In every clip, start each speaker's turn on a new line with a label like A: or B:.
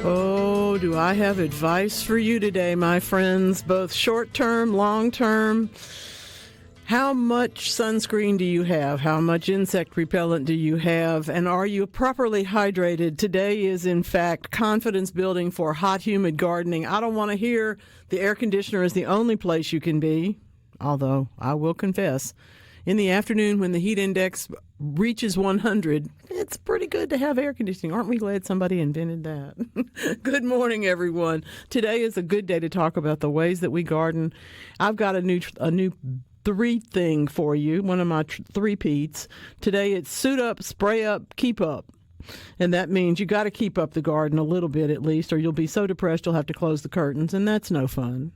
A: Oh, do I have advice for you today, my friends, both short-term, long-term. How much sunscreen do you have? How much insect repellent do you have? And are you properly hydrated? Today is, in fact, confidence building for hot, humid gardening. I don't want to hear the air conditioner is the only place you can be, although I will confess, in the afternoon when the heat index reaches 100, it's pretty good to have air conditioning. Aren't we glad somebody invented that? Good morning, everyone. Today is a good day to talk about the ways that we garden. I've got a new three thing for you, one of my three Pete's. Today it's suit up, spray up, keep up. And that means you got to keep up the garden a little bit at least, or you'll be so depressed you'll have to close the curtains, and that's no fun.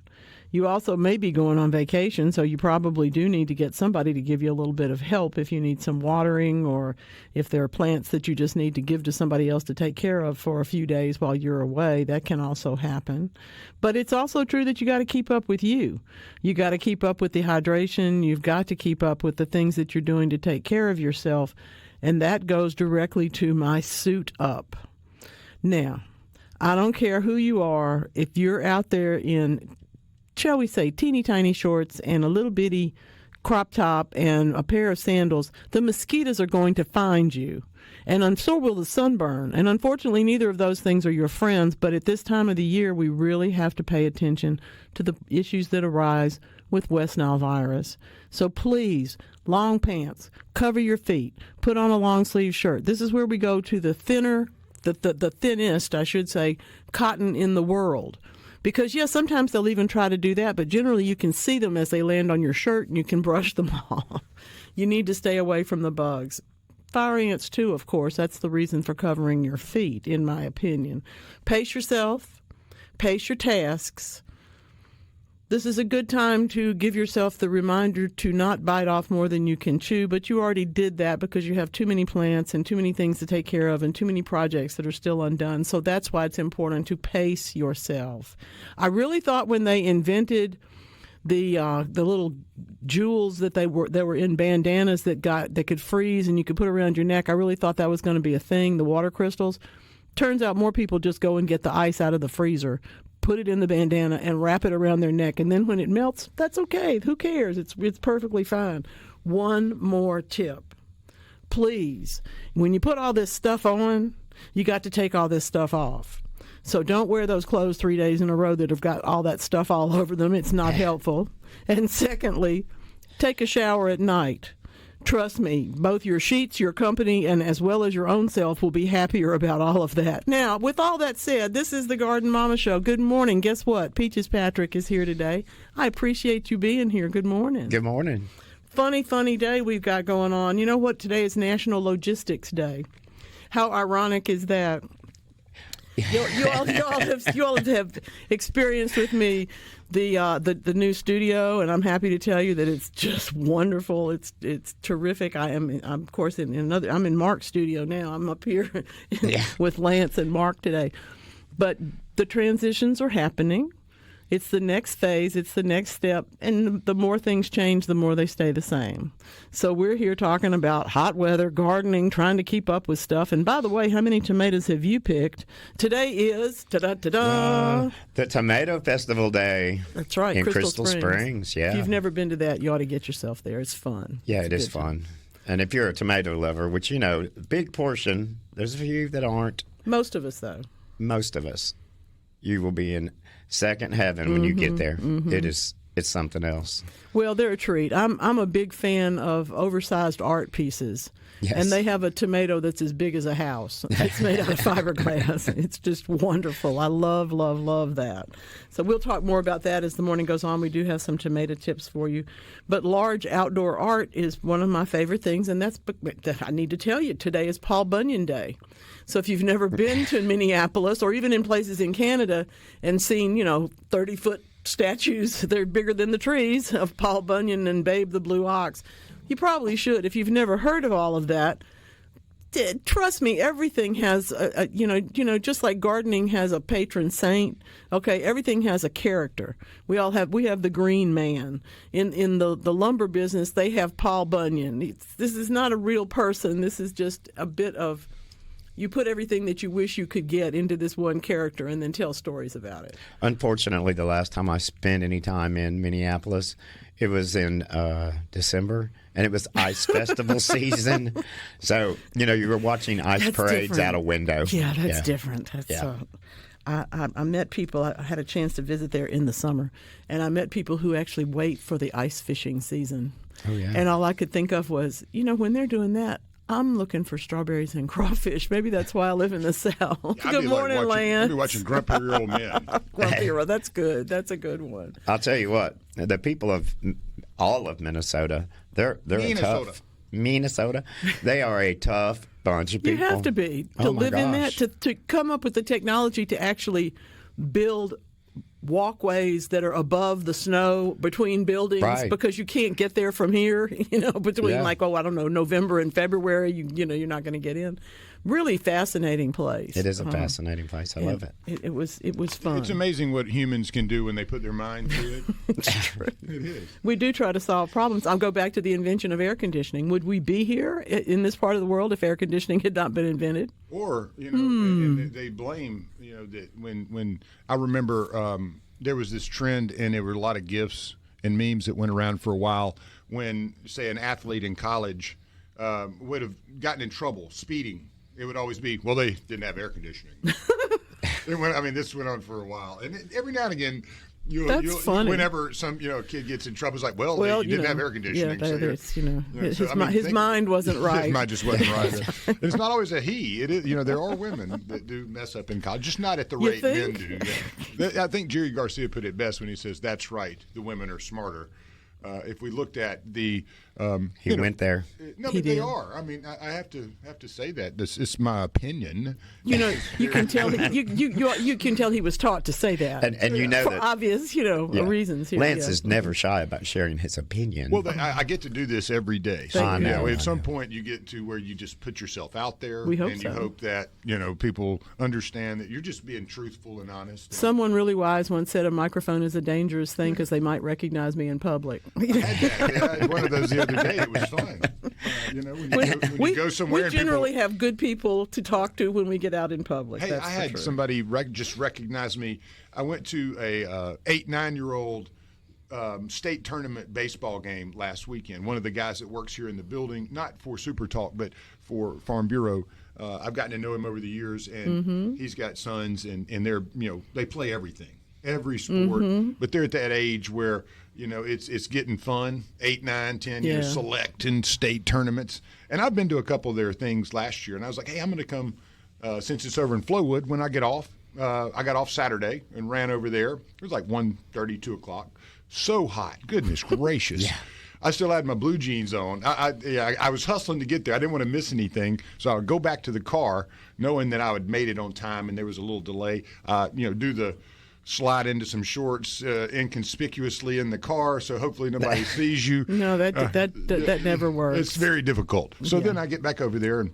A: You also may be going on vacation, so you probably do need to get somebody to give you a little bit of help if you need some watering, or if there are plants that you just need to give to somebody else to take care of for a few days while you're away. That can also happen. But it's also true that you got to keep up with you. You got to keep up with the hydration. You've got to keep up with the things that you're doing to take care of yourself. And that goes directly to my suit up. Now, I don't care who you are. If you're out there in, shall we say, teeny tiny shorts and a little bitty crop top and a pair of sandals, the mosquitoes are going to find you. And so will the sunburn. And unfortunately, neither of those things are your friends. But at this time of the year, we really have to pay attention to the issues that arise with West Nile virus. So please, long pants, cover your feet, put on a long sleeve shirt. This is where we go to the thinnest, I should say, cotton in the world. Because, yes, sometimes they'll even try to do that, but generally you can see them as they land on your shirt and you can brush them off. You need to stay away from the bugs. Fire ants, too, of course. That's the reason for covering your feet, in my opinion. Pace yourself. Pace your tasks. This is a good time to give yourself the reminder to not bite off more than you can chew, but you already did that because you have too many plants and too many things to take care of and too many projects that are still undone. So that's why it's important to pace yourself. I really thought when they invented the little jewels that were in bandanas that could freeze and you could put around your neck, I really thought that was going to be a thing, the water crystals. Turns out more people just go and get the ice out of the freezer, put it in the bandana, and wrap it around their neck. And then when it melts, that's okay. Who cares? It's perfectly fine. One more tip. Please, when you put all this stuff on, you got to take all this stuff off. So don't wear those clothes 3 days in a row that have got all that stuff all over them. It's not helpful. And secondly, take a shower at night. Trust me, both your sheets, your company, and as well as your own self will be happier about all of that. Now, with all that said, this is the Garden Mama Show. Good morning. Guess what? Peaches Patrick is here today. I appreciate you being here. Good morning.
B: Good morning.
A: Funny day we've got going on. You know what? Today is National Logistics Day. How ironic is that? You all have experienced with me the new studio, and I'm happy to tell you that it's just wonderful. It's terrific. I'm of course I'm in Mark's studio now. I'm up here with Lance and Mark today, but the transitions are happening. It's the next phase. It's the next step. And the more things change, the more they stay the same. So we're here talking about hot weather, gardening, trying to keep up with stuff. And by the way, how many tomatoes have you picked? Today is, the
B: Tomato Festival Day.
A: That's right.
B: In Crystal Springs. Yeah.
A: If you've never been to that, you ought to get yourself there. It's fun.
B: Yeah, it is fun. And if you're a tomato lover, which, big portion, there's a few that aren't.
A: Most of us, though.
B: Most of us. You will be in second heaven when you get there. Mm-hmm. It's something else.
A: Well, they're a treat. I'm a big fan of oversized art pieces.
B: Yes.
A: And they have a tomato that's as big as a house. It's made out of fiberglass. It's just wonderful. I love that. So we'll talk more about that as the morning goes on. We do have some tomato tips for you. But large outdoor art is one of my favorite things, and I need to tell you, today is Paul Bunyan Day. So if you've never been to Minneapolis or even in places in Canada and seen, 30-foot statues, they're bigger than the trees, of Paul Bunyan and Babe the Blue Ox, you probably should. If you've never heard of all of that, trust me, everything has, just like gardening has a patron saint, okay, everything has a character. We have the Green Man. In the lumber business, they have Paul Bunyan. This is not a real person. This is just a bit of you put everything that you wish you could get into this one character and then tell stories about it.
B: Unfortunately, the last time I spent any time in Minneapolis, it was in December, and it was ice festival season. So, you were watching ice parades
A: different.
B: out a window.
A: Yeah, that's different. I met people. I had a chance to visit there in the summer, and I met people who actually wait for the ice fishing season.
B: Oh, yeah.
A: And all I could think of was, when they're doing that, I'm looking for strawberries and crawfish. Maybe that's why I live in the South. Good morning, Land.
C: I'd be watching Grumpy Old Men.
A: Grumpy Old, that's good. That's a good one.
B: I'll tell you what, the people of all of Minnesota, they're Minnesota. They are a tough bunch of people.
A: You have to be to live in that, to come up with the technology to actually build walkways that are above the snow between buildings, because you can't get there from here, between November and February, you're not going to get in. Really fascinating place.
B: It is a fascinating place. I love it.
A: It was fun.
C: It's amazing what humans can do when they put their mind to it. It is.
A: We do try to solve problems. I'll go back to the invention of air conditioning. Would we be here in this part of the world if air conditioning had not been invented?
C: Or, and they blame, that when I remember there was this trend, and there were a lot of GIFs and memes that went around for a while when, say, an athlete in college would have gotten in trouble speeding. It would always be, well, they didn't have air conditioning. This went on for a while. And every now and again,
A: funny.
C: Whenever some kid gets in trouble, it's like, you didn't have air conditioning.
A: His mind wasn't right.
C: His mind just wasn't right. And it's not always a he. It is, there are women that do mess up in college, just not at the rate men do. Yeah. I think Jerry Garcia put it best when he says, that's right, the women are smarter. If we looked at the,
B: he went there.
C: No, but they are. I have to say that. This is my opinion.
A: You can tell you can tell he was taught to say that,
B: and
A: for
B: that,
A: obvious reasons.
B: Lance is never shy about sharing his opinion.
C: Well, I get to do this every day. So
B: I know.
C: At some point, you get to where you just put yourself out there,
A: you
C: hope that people understand that you're just being truthful and honest.
A: Someone really wise once said a microphone is a dangerous thing because they might recognize me in public.
C: I had one of those the other day. It was fun. When you go somewhere,
A: we generally have good people to talk to when we get out in public.
C: Hey, I had somebody just recognize me. I went to a 8-9-year-old state tournament baseball game last weekend. One of the guys that works here in the building, not for SuperTalk, but for Farm Bureau. I've gotten to know him over the years, and he's got sons, and they're they play every sport, but they're at that age where it's getting fun. 8, 9, 10 years select in state tournaments, and I've been to a couple of their things last year, and I was like, hey, I'm going to come since it's over in Flowood when I get off. I got off Saturday and ran over there. It was like 1:30, 2 o'clock. So hot, goodness gracious. I still had my blue jeans on. I was hustling to get there. I didn't want to miss anything, so I would go back to the car knowing that I had made it on time, and there was a little delay. Do the slide into some shorts inconspicuously in the car, so hopefully nobody sees you.
A: No, that never works.
C: It's very difficult. So then I get back over there,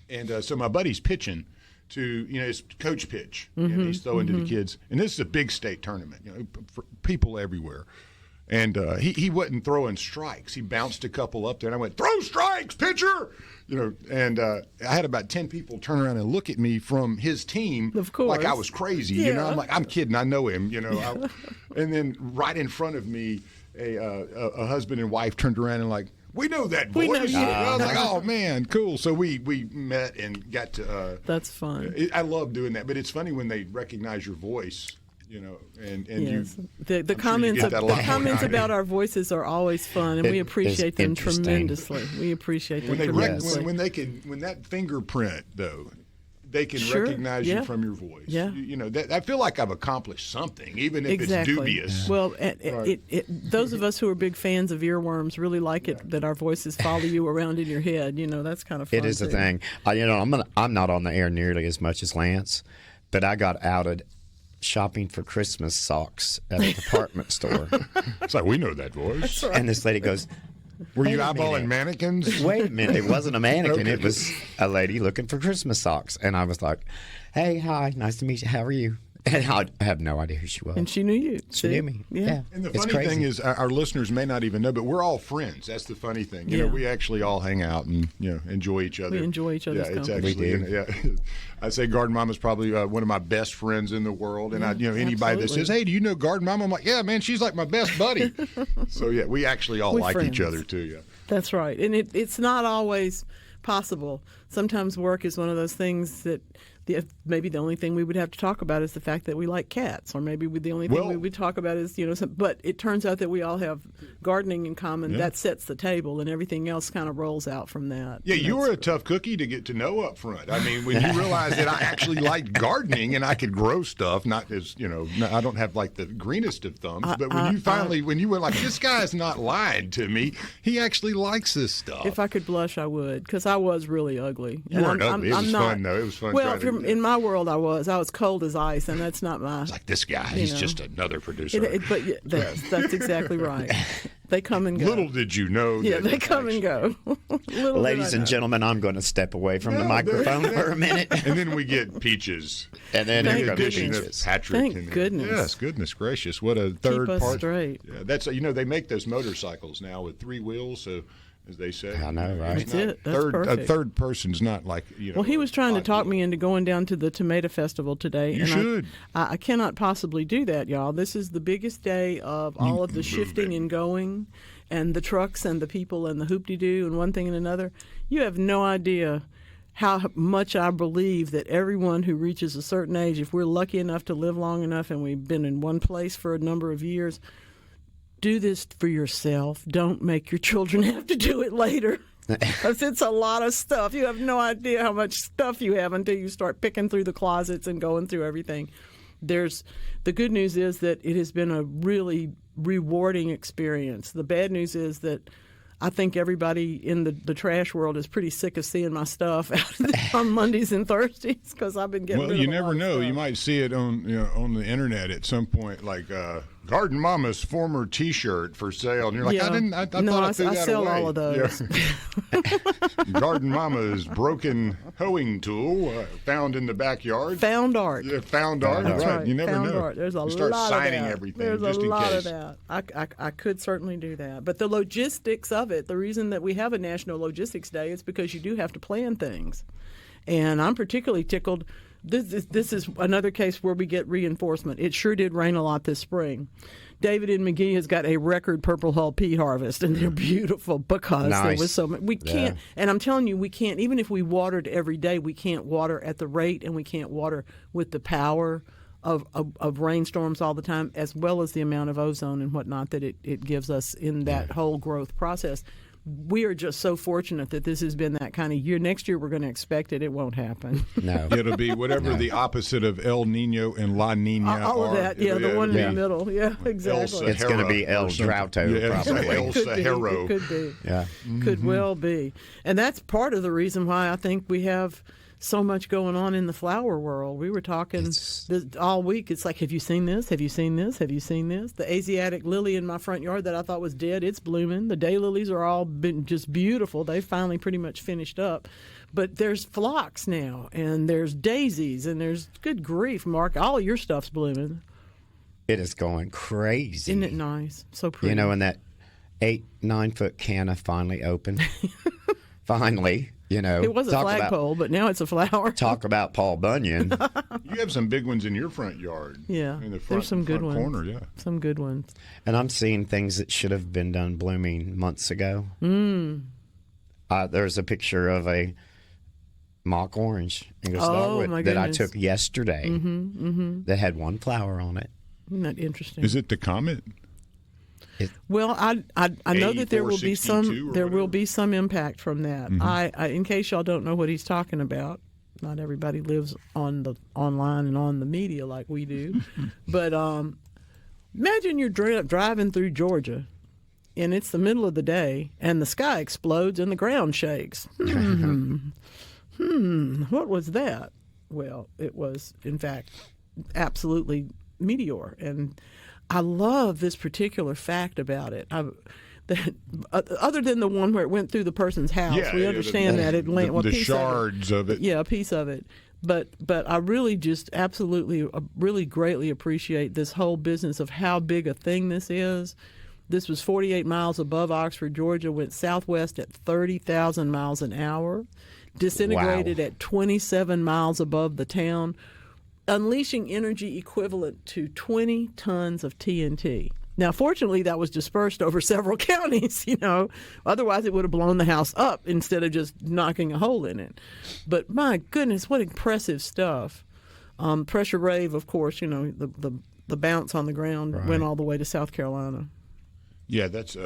C: and so my buddy's pitching to, his coach pitch, and he's throwing to the kids. And this is a big state tournament, for people everywhere. And he wasn't throwing strikes. He bounced a couple up there, and I went, throw strikes, pitcher! And I had about 10 people turn around and look at me from his team,
A: of course,
C: like I was crazy. I'm like, I'm kidding, I know him. And then right in front of me, a husband and wife turned around and like, we know that voice.
A: We know you.
C: I was like, oh man, cool. So we met and got to.
A: That's fun.
C: I love doing that, but it's funny when they recognize your voice. And
A: yes. The comments about our voices are always fun, and we appreciate them tremendously. We appreciate them tremendously.
C: When that fingerprint though, they can recognize you from your voice.
A: Yeah.
C: I feel like I've accomplished something, even if it's dubious.
A: Well, those of us who are big fans of earworms really like it that our voices follow you around in your head. That's kind of fun.
B: It is a thing. I'm not on the air nearly as much as Lance, but I got outed shopping for Christmas socks at a department store.
C: It's like, we know that voice.
A: Right.
B: And this lady goes,
C: were you eyeballing mannequins?
B: Wait a minute. It wasn't a mannequin.
C: Okay.
B: It was a lady looking for Christmas socks. And I was like, hey, hi, nice to meet you. How are you? And I have no idea who she was.
A: And she knew you.
B: She knew me. Yeah.
C: And the
B: It's
C: funny
B: crazy.
C: thing is, our listeners may not even know, but we're all friends. That's the funny thing. You know, we actually all hang out and enjoy each other.
A: We enjoy each other's
C: It's
A: company.
C: actually, I say Garden Mama's probably one of my best friends in the world. And anybody that says, "Hey, do you know Garden Mama?" I'm like, "Yeah, man, she's like my best buddy." So we actually all like
A: friends.
C: each other too. Yeah.
A: That's right. And it's not always possible. Sometimes work is one of those things that maybe the only thing we would have to talk about is the fact that we like cats, or maybe the only thing we would talk about is, but it turns out that we all have gardening in common. That sets the table, and everything else kind of rolls out from that.
C: Yeah, you were a tough cookie to get to know up front. I mean, when you realized that I actually liked gardening and I could grow stuff, not as, I don't have like the greenest of thumbs, but when you were like, this guy's not lying to me, he actually likes this stuff.
A: If I could blush, I would, because I was really ugly.
C: You weren't ugly. It was fun, though. It was fun.
A: Well, in my world, I was cold as ice, and that's not my.
C: It's like this guy. He's just another producer.
A: But that's exactly right. They come and go.
C: Little did you know.
A: Yeah, they come and go.
B: Ladies and gentlemen, I'm going to step away from the microphone for a minute.
C: And then we get Peaches.
B: And then
A: Thank
B: here comes
A: goodness.
B: Peaches.
C: Patrick.
A: Thank goodness.
C: Yes, goodness gracious. What a third
A: Keep us
C: part.
A: straight.
C: Yeah, that's they make those motorcycles now with 3 wheels, so as they say.
B: I know, right?
A: That's it. That's
C: A
A: perfect.
C: third person's not like,
A: Well, he was trying to talk
C: me.
A: me into going down to the Tomato Festival today.
C: You
A: and
C: should.
A: I cannot possibly do that, y'all. This is the biggest day of all of the shifting and going, and the trucks and the people and the hoop-de-doo and one thing and another. You have no idea how much I believe that everyone who reaches a certain age, if we're lucky enough to live long enough and we've been in one place for a number of years, do this for yourself. Don't make your children have to do it later. Because it's a lot of stuff. You have no idea how much stuff you have until you start picking through the closets and going through everything. The good news is that it has been a really rewarding experience. The bad news is that I think everybody in the trash world is pretty sick of seeing my stuff out on Mondays and Thursdays because I've been getting.
C: Well,
A: rid
C: you
A: of a
C: never
A: lot of
C: know.
A: stuff.
C: You might see it on the internet at some point, like Garden Mama's former T-shirt for sale, and you're like, I thought I threw that
A: sell
C: away.
A: all of those.
C: Yeah. Garden Mama's broken hoeing tool found in the backyard.
A: Found art.
C: Yeah, found art.
A: That's
C: right.
A: right.
C: You never
A: Found
C: know.
A: art. There's a
C: you start
A: lot
C: signing
A: of that.
C: everything
A: There's
C: just
A: a
C: in
A: lot
C: case.
A: of that. I could certainly do that. But the logistics of it, the reason that we have a National Logistics Day is because you do have to plan things. And I'm particularly tickled. This is another case where we get reinforcement. It sure did rain a lot this spring. David and McGee has got a record purple hull pea harvest, and they're beautiful because there was so much. We can't, and I'm telling you, we can't, even if we watered every day, we can't water at the rate, and we can't water with the power of rainstorms all the time, as well as the amount of ozone and whatnot that it gives us in that whole growth process. We are just so fortunate that this has been that kind of year. Next year, we're going to expect it. It won't happen.
B: No.
C: It'll be whatever the opposite of El Nino and La Nina
A: all of
C: are.
A: that, the one in the middle. Yeah, exactly.
B: It's going to be El Droughto, probably.
C: El Saharo.
A: It could be.
B: Yeah.
A: Could well be. And that's part of the reason why I think we have so much going on in the flower world. We were talking all week. It's like, have you seen this? Have you seen this? Have you seen this? The Asiatic lily in my front yard that I thought was dead, it's blooming. The daylilies are all been just beautiful. They finally pretty much finished up. But there's phlox now, and there's daisies, and there's, good grief, Mark, all your stuff's blooming.
B: It is going crazy.
A: Isn't it nice? So pretty.
B: And that 8-9 foot canna finally opened. Finally.
A: It was a flagpole, but now it's a flower.
B: Talk about Paul Bunyan.
C: You have some big ones in your front yard.
A: Yeah,
C: in the front,
A: there's some good
C: front
A: ones.
C: corner, yeah.
A: Some good ones.
B: And I'm seeing things that should have been done blooming months ago. There's a picture of a mock orange English dogwood
A: my
B: that I
A: goodness.
B: took yesterday that had one flower on it.
A: Isn't that interesting?
C: Is it the comet?
A: Well, I know that there will be
C: 8462
A: some impact from that. I in case y'all don't know what he's talking about, not everybody lives on the online and on the media like we do, but imagine you're driving through Georgia, and it's the middle of the day, and the sky explodes and the ground shakes. What was that? Well, it was in fact absolutely meteor, and I love this particular fact about it. Other than the one where it went through the person's house, we understand that it landed.
C: The shards of it.
A: Yeah, a piece of it. But I really just absolutely, really greatly appreciate this whole business of how big a thing this is. This was 48 miles above Oxford, Georgia, went southwest at 30,000 miles an hour, disintegrated at 27 miles above the town, unleashing energy equivalent to 20 tons of TNT. Now, fortunately, that was dispersed over several counties, Otherwise, it would have blown the house up instead of just knocking a hole in it. But my goodness, what impressive stuff. Pressure wave, of course, the bounce on the ground went all the way to South Carolina.
C: Yeah, that's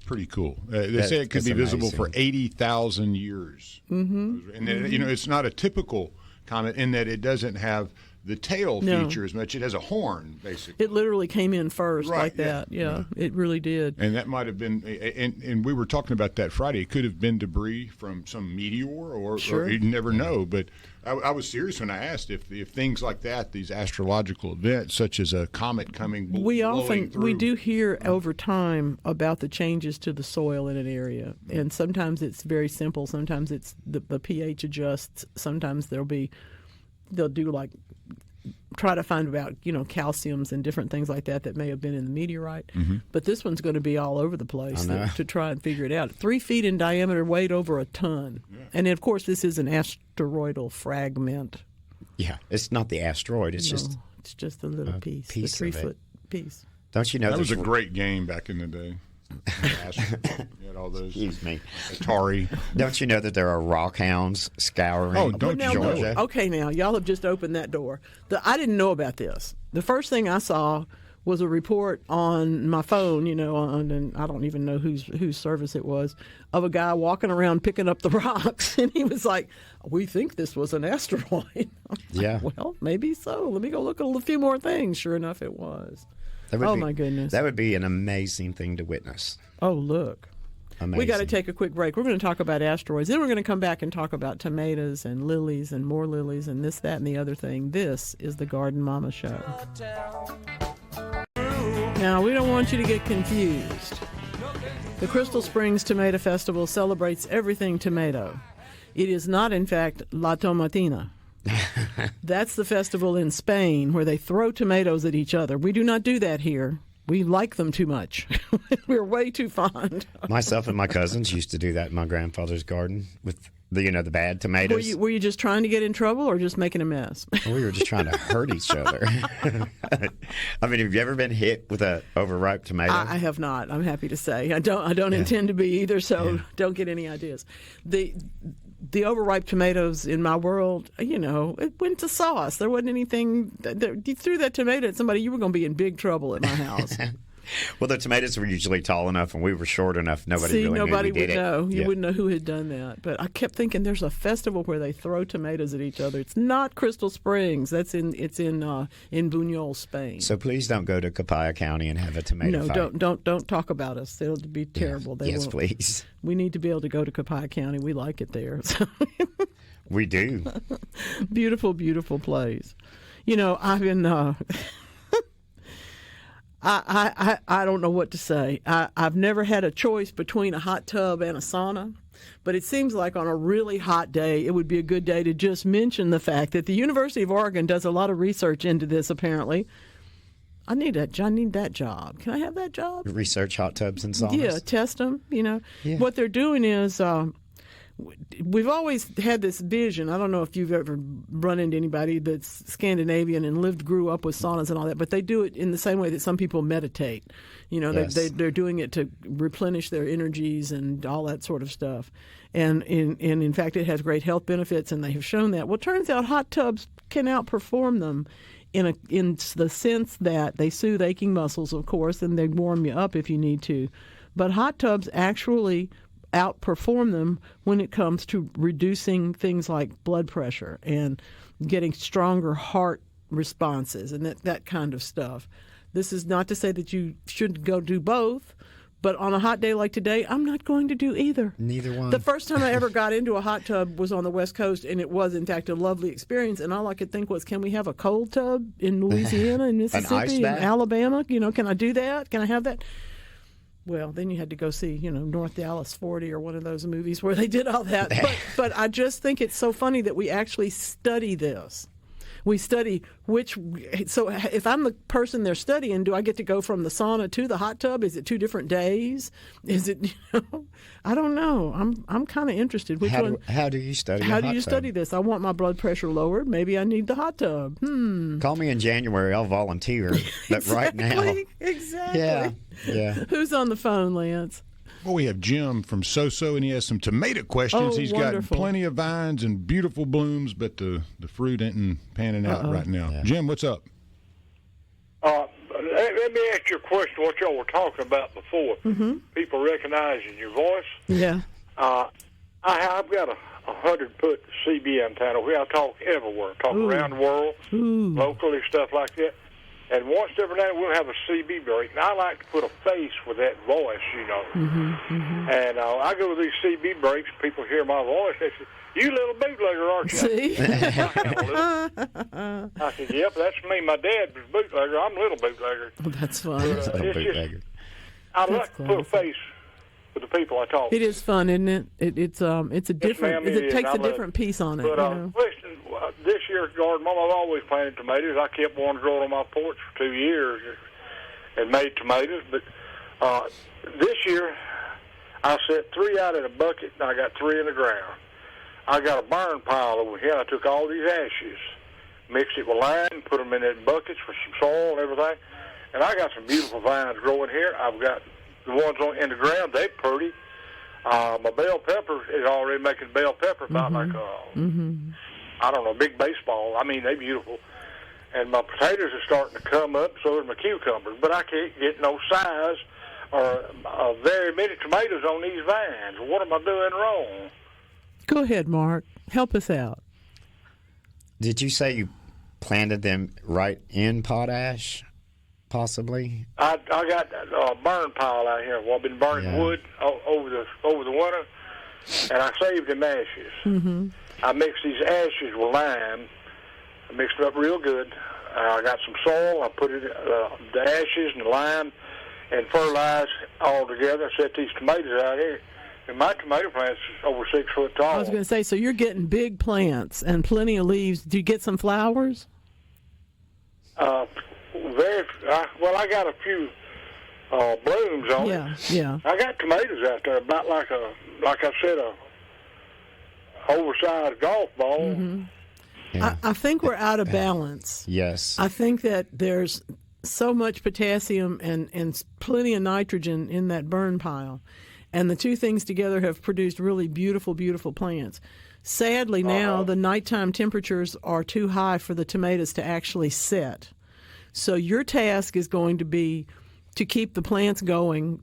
C: pretty cool. They say it could be visible for 80,000 years. Mm-hmm. And, it's not a typical comet in that it doesn't have the tail feature as much. It has a horn, basically.
A: It literally came in first like that. Yeah, it really did.
C: And that might have been, and we were talking about that Friday. It could have been debris from some meteor, or you never know. But I was serious when I asked if things like that, these astrological events, such as a comet coming,
A: we do hear over time about the changes to the soil in an area, and sometimes it's very simple. Sometimes it's the pH adjusts. Sometimes they'll do like try to find about calciums and different things like that may have been in the meteorite. Mm-hmm. But this one's going to be all over the place to try and figure it out. 3 feet in diameter, weighed over a ton. Yeah. And of course this is an asteroidal fragment.
B: Yeah, it's not the asteroid. It's
A: just a little piece, the 3-foot piece.
B: Don't you know
C: that was a great game back in the day? You had all those.
B: Excuse me,
C: Atari.
B: Don't you know that there are rock hounds scouring Georgia?
A: Okay, now y'all have just opened that door. I didn't know about this. The first thing I saw was a report on my phone, and I don't even know whose service it was, of a guy walking around picking up the rocks, and he was like, "We think this was an asteroid."
B: Yeah.
A: Well, maybe so. Let me go look at a few more things. Sure enough, it was. My goodness.
B: That would be an amazing thing to witness.
A: Oh, look. Amazing. We got to take a quick break. We're going to talk about asteroids. Then we're going to come back and talk about tomatoes and lilies and more lilies and this, that, and the other thing. This is the Garden Mama Show. Now, we don't want you to get confused. The Crystal Springs Tomato Festival celebrates everything tomato. It is not, in fact, La Tomatina. That's the festival in Spain where they throw tomatoes at each other. We do not do that here. We like them too much. We're way too fond.
B: Myself and my cousins used to do that in my grandfather's garden with the bad tomatoes.
A: Were you just trying to get in trouble or just making a mess?
B: We were just trying to hurt each other. I mean, have you ever been hit with an overripe tomato?
A: I have not. I'm happy to say. I don't intend to be either, so don't get any ideas. The overripe tomatoes in my world, it went to sauce. There wasn't anything. You threw that tomato at somebody, you were going to be in big trouble at my house.
B: Well, the tomatoes were usually tall enough and we were short enough. Nobody would
A: know. You wouldn't know who had done that. But I kept thinking there's a festival where they throw tomatoes at each other. It's not Crystal Springs. It's in Buñol, Spain.
B: So please don't go to Capaya County and have a tomato fight.
A: No, don't talk about us. It'll be terrible.
B: Yes, please.
A: We need to be able to go to Capaya County. We like it there. So.
B: We do.
A: Beautiful, beautiful place. I've been. I don't know what to say. I've never had a choice between a hot tub and a sauna, but it seems like on a really hot day, it would be a good day to just mention the fact that the University of Oregon does a lot of research into this, apparently. I need that job. Can I have that job?
B: Research hot tubs and saunas?
A: Yeah, test them, Yeah. What they're doing is... we've always had this vision. I don't know if you've ever run into anybody that's Scandinavian and grew up with saunas and all that, but they do it in the same way that some people meditate.
B: Yes.
A: They're doing it to replenish their energies and all that sort of stuff. And in fact, it has great health benefits, and they have shown that. Well, it turns out hot tubs can outperform them in the sense that they soothe aching muscles, of course, and they warm you up if you need to. But hot tubs actually outperform them when it comes to reducing things like blood pressure and getting stronger heart responses and that kind of stuff. This is not to say that you shouldn't go do both, but on a hot day like today, I'm not going to do either.
B: Neither one.
A: The first time I ever got into a hot tub was on the West Coast, and it was, in fact, a lovely experience. And all I could think was, can we have a cold tub in Louisiana and Mississippi and Alabama? Can I do that? Can I have that? Well, then you had to go see, North Dallas 40 or one of those movies where they did all that. But I just think it's so funny that we actually study this. We study so if I'm the person they're studying, do I get to go from the sauna to the hot tub? Is it 2 different days? Is it, I don't know. I'm kind of interested.
B: How do you study
A: How do you study this? I want my blood pressure lowered. Maybe I need the hot tub.
B: Call me in January. I'll volunteer. But right now.
A: Exactly.
B: Yeah.
A: Who's on the phone, Lance?
C: Well, we have Jim from So-So, and he has some tomato questions.
A: Oh,
C: He's
A: wonderful.
C: got plenty of vines and beautiful blooms, but the fruit ain't panning out right now. Yeah. Jim, what's up?
D: Let me ask you a question, what y'all were talking about before.
A: Mm-hmm.
D: People recognizing your voice.
A: Yeah.
D: I've got a 100-foot CB antenna. I talk everywhere. Talk around the world, locally, stuff like that. And once every now and then we'll have a CB break, and I like to put a face with that voice, And I go to these CB breaks, people hear my voice, they say, "You little bootlegger, aren't you?"
A: See?
D: I said, "Yep, that's me. My dad was bootlegger. I'm a little bootlegger."
A: Oh, that's fun.
D: I like to put a face with the people I talk to.
A: It is fun, isn't it? It's a different. It takes a different piece on it.
D: But question, this year's garden, Mom, I've always planted tomatoes. I kept one growing on my porch for 2 years and made tomatoes. But this year, I set 3 out in a bucket, and I got 3 in the ground. I got a burn pile over here. I took all these ashes, mixed it with lime, put them in buckets with some soil and everything. And I got some beautiful vines growing here. I've got the ones in the ground, they're pretty. My bell pepper is already making bell pepper about like I don't know, big baseball. I mean, they're beautiful. And my potatoes are starting to come up, so are my cucumbers. But I can't get no size or very many tomatoes on these vines. What am I doing wrong?
A: Go ahead, Mark. Help us out.
B: Did you say you planted them right in potash, possibly?
D: I got a burn pile out here. Well, I've been burning wood over the winter, and I saved them ashes.
A: Mm-hmm.
D: I mixed these ashes with lime. I mixed it up real good. I got some soil. I put it the ashes and the lime and fertilized all together. I set these tomatoes out here. And my tomato plant's over 6 foot tall.
A: I was going to say, so you're getting big plants and plenty of leaves. Do you get some flowers?
D: Well, I got a few blooms on it.
A: Yeah.
D: I got tomatoes out there, about like I said, a oversized golf ball.
A: Mm-hmm. Yeah. I think we're out of balance.
B: Yes.
A: I think that there's so much potassium and plenty of nitrogen in that burn pile. And the two things together have produced really beautiful, beautiful plants. Sadly, now the nighttime temperatures are too high for the tomatoes to actually set. So your task is going to be to keep the plants going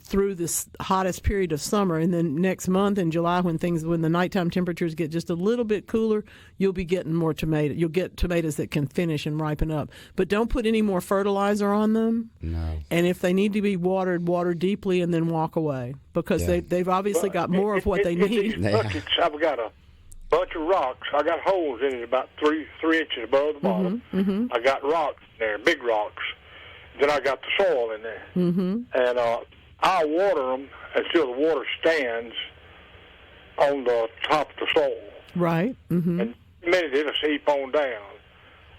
A: through this hottest period of summer, and then next month in July, when the nighttime temperatures get just a little bit cooler, you'll be getting more tomatoes. You'll get tomatoes that can finish and ripen up. But don't put any more fertilizer on them.
B: No.
A: And if they need to be watered, water deeply and then walk away, because they've obviously got more of what they need.
D: Buckets, I've got a bunch of rocks. I got holes in it about 3 inches above the bottom.
A: Mm-hmm.
D: I got rocks in there, big rocks. Then I got the soil in there.
A: Mm-hmm.
D: And I'll water them until the water stands on the top of the soil.
A: Right. Mm-hmm.
D: And in a minute it'll seep on down.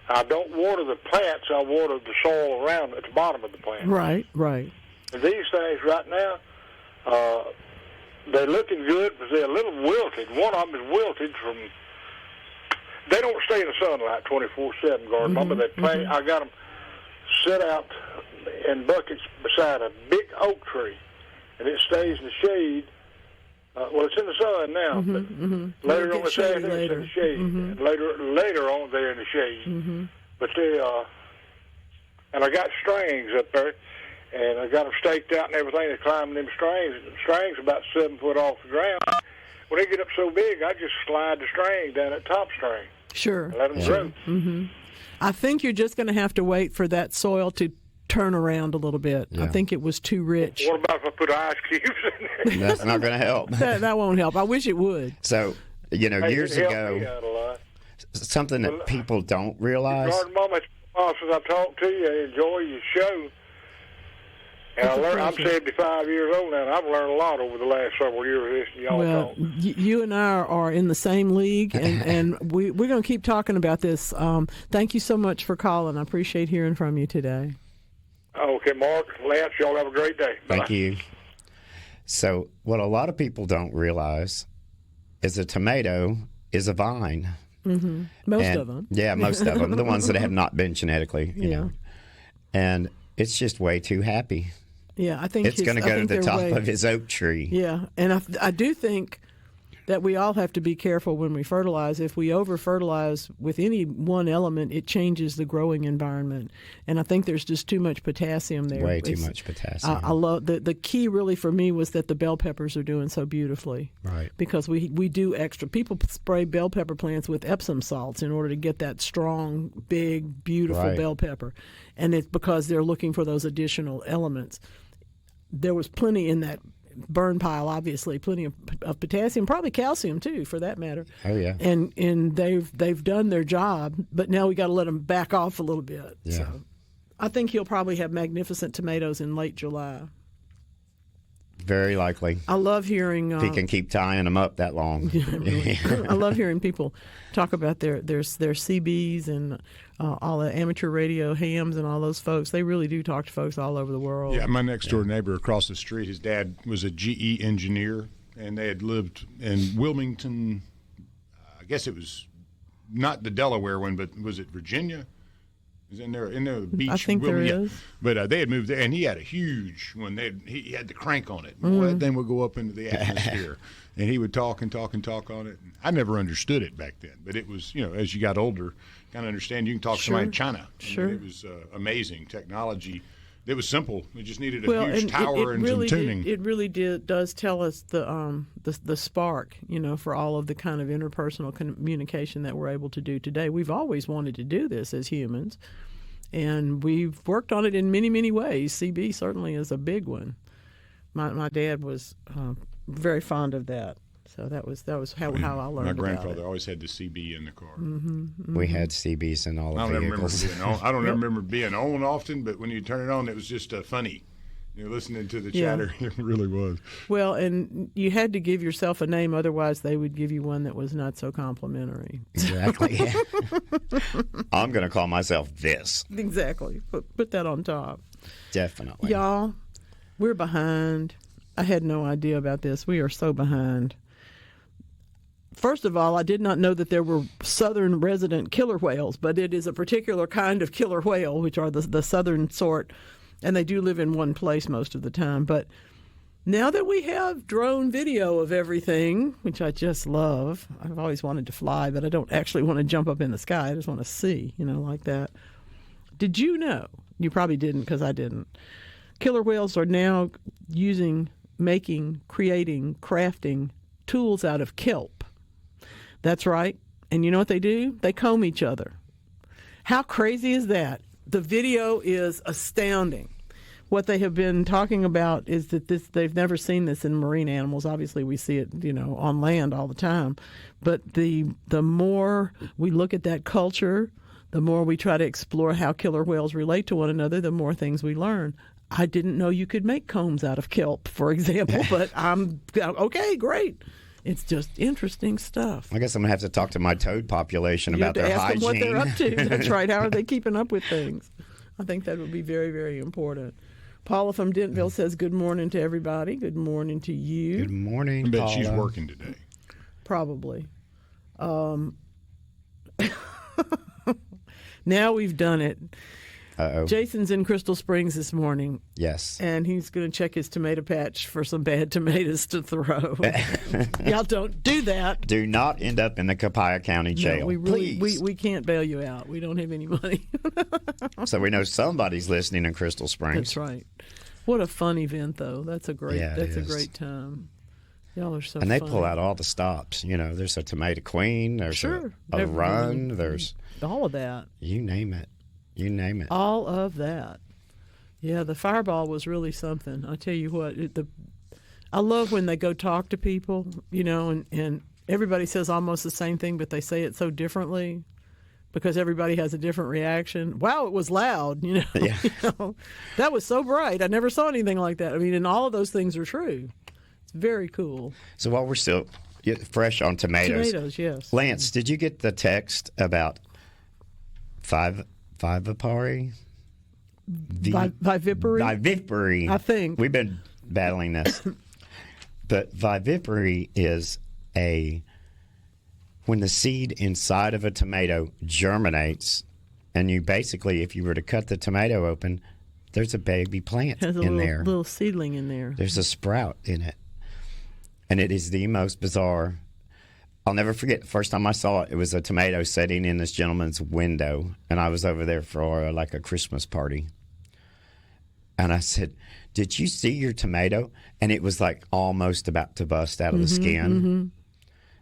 D: I don't water the plants. I water the soil around at the bottom of the plant.
A: Right.
D: And these things right now, they're looking good, but they're a little wilted. One of them is wilted from. They don't stay in the sunlight 24/7, garden mama. They plant. I got them set out in buckets beside a big oak tree, and it stays in the shade. Well, it's in the sun now, but later on this afternoon it's in the shade. And later on they're in the shade. But they and I got strings up there, and I got them staked out and everything. They're climbing them strings. The strings about 7 foot off the ground. When they get up so big, I just slide the string down that top string.
A: Sure.
D: And let them grow.
A: Mm-hmm. I think you're just going to have to wait for that soil to turn around a little bit. I think it was too rich.
D: What about if I put ice cubes in there?
B: That's not going to help.
A: That won't help. I wish it would.
B: So, years ago, something that people don't realize.
D: Garden Mama, since I talked to you, I enjoy your show. And
A: It's a
D: I'm
A: pleasure.
D: 75 years old now, and I've learned a lot over the last several years. This y'all
A: Well,
D: talk.
A: you and I are in the same league, and we're going to keep talking about this. Thank you so much for calling. I appreciate hearing from you today.
D: Okay, Mark, Lance, y'all have a great day.
B: Thank
D: Bye.
B: you. So, what a lot of people don't realize is a tomato is a vine.
A: Most of them.
B: Yeah, most of them. The ones that have not been genetically, you know. And it's just way too happy.
A: Yeah, I think
B: It's going to go to the top of his oak tree.
A: Yeah, and I do think that we all have to be careful when we fertilize. If we over-fertilize with any one element, it changes the growing environment. And I think there's just too much potassium there.
B: Way too much potassium.
A: I love the key really for me was that the bell peppers are doing so beautifully.
B: Right.
A: Because we do extra. People spray bell pepper plants with Epsom salts in order to get that strong, big, beautiful
B: Right.
A: bell pepper. And it's because they're looking for those additional elements. There was plenty in that burn pile, obviously, plenty of potassium, probably calcium too, for that matter.
B: Oh yeah.
A: And they've done their job, but now we got to let them back off a little bit.
B: Yeah.
A: So I think he'll probably have magnificent tomatoes in late July.
B: Very likely.
A: I love hearing.
B: If he can keep tying them up that long.
A: I love hearing people talk about their CBs and all the amateur radio hams and all those folks. They really do talk to folks all over the world.
C: Yeah, my next door neighbor across the street, his dad was a GE engineer, and they had lived in Wilmington. I guess it was not the Delaware one, but was it Virginia? Is in there the beach?
A: I think there is.
C: But they had moved there, and he had a huge one. He had the crank on it. Boy, that thing would go up into the atmosphere, and he would talk and talk and talk on it. I never understood it back then, but it was, as you got older, kind of understand. You can talk to somebody in China.
A: Sure.
C: It was amazing technology. It was simple. We just needed a
A: Well,
C: huge
A: and
C: tower and
A: really
C: some tuning.
A: It really does tell us the spark, for all of the kind of interpersonal communication that we're able to do today. We've always wanted to do this as humans, and we've worked on it in many, many ways. CB certainly is a big one. My dad was very fond of that. So that was how I learned
C: My
A: about it.
C: grandfather always had the CB in the car.
B: We had CBs in all
C: I
B: the
C: don't remember
B: vehicles.
C: being on. I don't remember being on often, but when you turn it on, it was just funny. Listening to the chatter, it really was.
A: Well, and you had to give yourself a name, otherwise they would give you one that was not so complimentary.
B: Exactly. I'm going to call myself this.
A: Exactly. Put that on top.
B: Definitely.
A: Y'all, we're behind. I had no idea about this. We are so behind. First of all, I did not know that there were southern resident killer whales, but it is a particular kind of killer whale, which are the southern sort, and they do live in one place most of the time. But now that we have drone video of everything, which I just love, I've always wanted to fly, but I don't actually want to jump up in the sky. I just want to see, like that. Did you know? You probably didn't, because I didn't. Killer whales are now making, creating, crafting tools out of kelp. That's right. And you know what they do? They comb each other. How crazy is that? The video is astounding. What they have been talking about is that they've never seen this in marine animals. Obviously, we see it, on land all the time. But the more we look at that culture, the more we try to explore how killer whales relate to one another, the more things we learn. I didn't know you could make combs out of kelp, for example, but okay, great. It's just interesting stuff.
B: I guess I'm going to have to talk to my toad population about their hygiene.
A: You have to ask them what they're up to. That's right. How are they keeping up with things? I think that would be very, very important. Paula from Dentville says good morning to everybody. Good morning to you.
B: Good morning,
C: I bet
B: Paula.
C: she's working today.
A: Probably. Now we've done it.
B: Uh-oh.
A: Jason's in Crystal Springs this morning.
B: Yes.
A: And he's going to check his tomato patch for some bad tomatoes to throw. Y'all don't do that.
B: Do not end up in the Copiah County jail,
A: No,
B: please.
A: we can't bail you out. We don't have any money.
B: So we know somebody's listening in Crystal Springs.
A: That's right. What a fun event, though. That's a great.
B: Yeah, it
A: that's a
B: is.
A: great time. Y'all are so.
B: And they
A: fun.
B: pull out all the stops. There's a tomato queen. There's
A: Sure.
B: a run. There's
A: all of that.
B: you name it. You name it.
A: All of that. Yeah, the fireball was really something. I tell you what, I love when they go talk to people, and everybody says almost the same thing, but they say it so differently. because everybody has a different reaction. Wow, it was loud,
B: Yeah.
A: You know, that was so bright. I never saw anything like that. I mean, and all of those things are true. It's very cool.
B: So while we're still fresh on tomatoes.
A: Tomatoes, yes.
B: Lance, did you get the text about vivipary?
A: Vivipary?
B: Vivipary.
A: I think.
B: We've been battling this. But vivipary is when the seed inside of a tomato germinates, and you basically, if you were to cut the tomato open, there's a baby plant
A: Has a
B: in there.
A: little seedling in there.
B: There's a sprout in it. And it is the most bizarre. I'll never forget the first time I saw it. It was a tomato sitting in this gentleman's window, and I was over there for like a Christmas party. And I said, "Did you see your tomato?" And it was like almost about to bust out of the skin.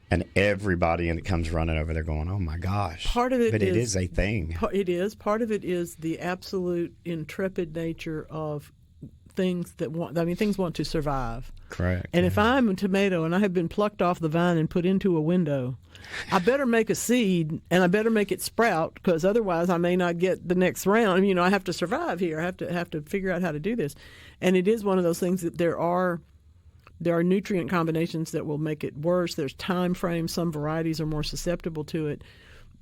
B: And everybody in it comes running over there going, "Oh my gosh!"
A: Part of it,
B: but it is a thing.
A: It is. Part of it is the absolute intrepid nature of things things want to survive.
B: Correct.
A: And if I'm a tomato and I have been plucked off the vine and put into a window, I better make a seed and I better make it sprout, because otherwise I may not get the next round. You know, I have to survive here. I have to figure out how to do this. And it is one of those things that there are nutrient combinations that will make it worse. There's time frames. Some varieties are more susceptible to it.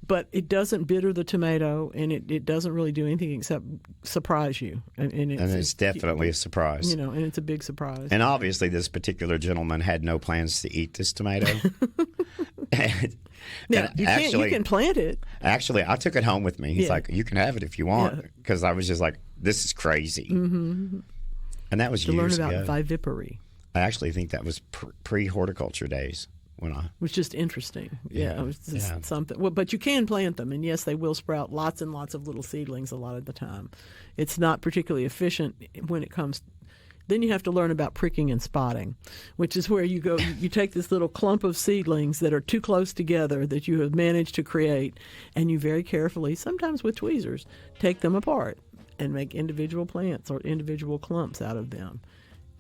A: But it doesn't bitter the tomato, and it doesn't really do anything except surprise you. And
B: it's definitely a surprise.
A: You know, and it's a big surprise.
B: And obviously this particular gentleman had no plans to eat this tomato.
A: Now, you can plant it.
B: Actually, I took it home with me. He's
A: Yeah.
B: like, "You can have it if you want,"
A: Yeah.
B: because I was just like, "This is crazy." And that was
A: To learn
B: years
A: about
B: ago.
A: vivipary.
B: I actually think that was pre-horticulture days when I.
A: It was just interesting.
B: Yeah,
A: It was just
B: yeah.
A: something. Well, but you can plant them, and yes, they will sprout lots and lots of little seedlings a lot of the time. It's not particularly efficient when it comes. Then you have to learn about pricking and spotting, which is where you take this little clump of seedlings that are too close together that you have managed to create, and you very carefully, sometimes with tweezers, take them apart and make individual plants or individual clumps out of them.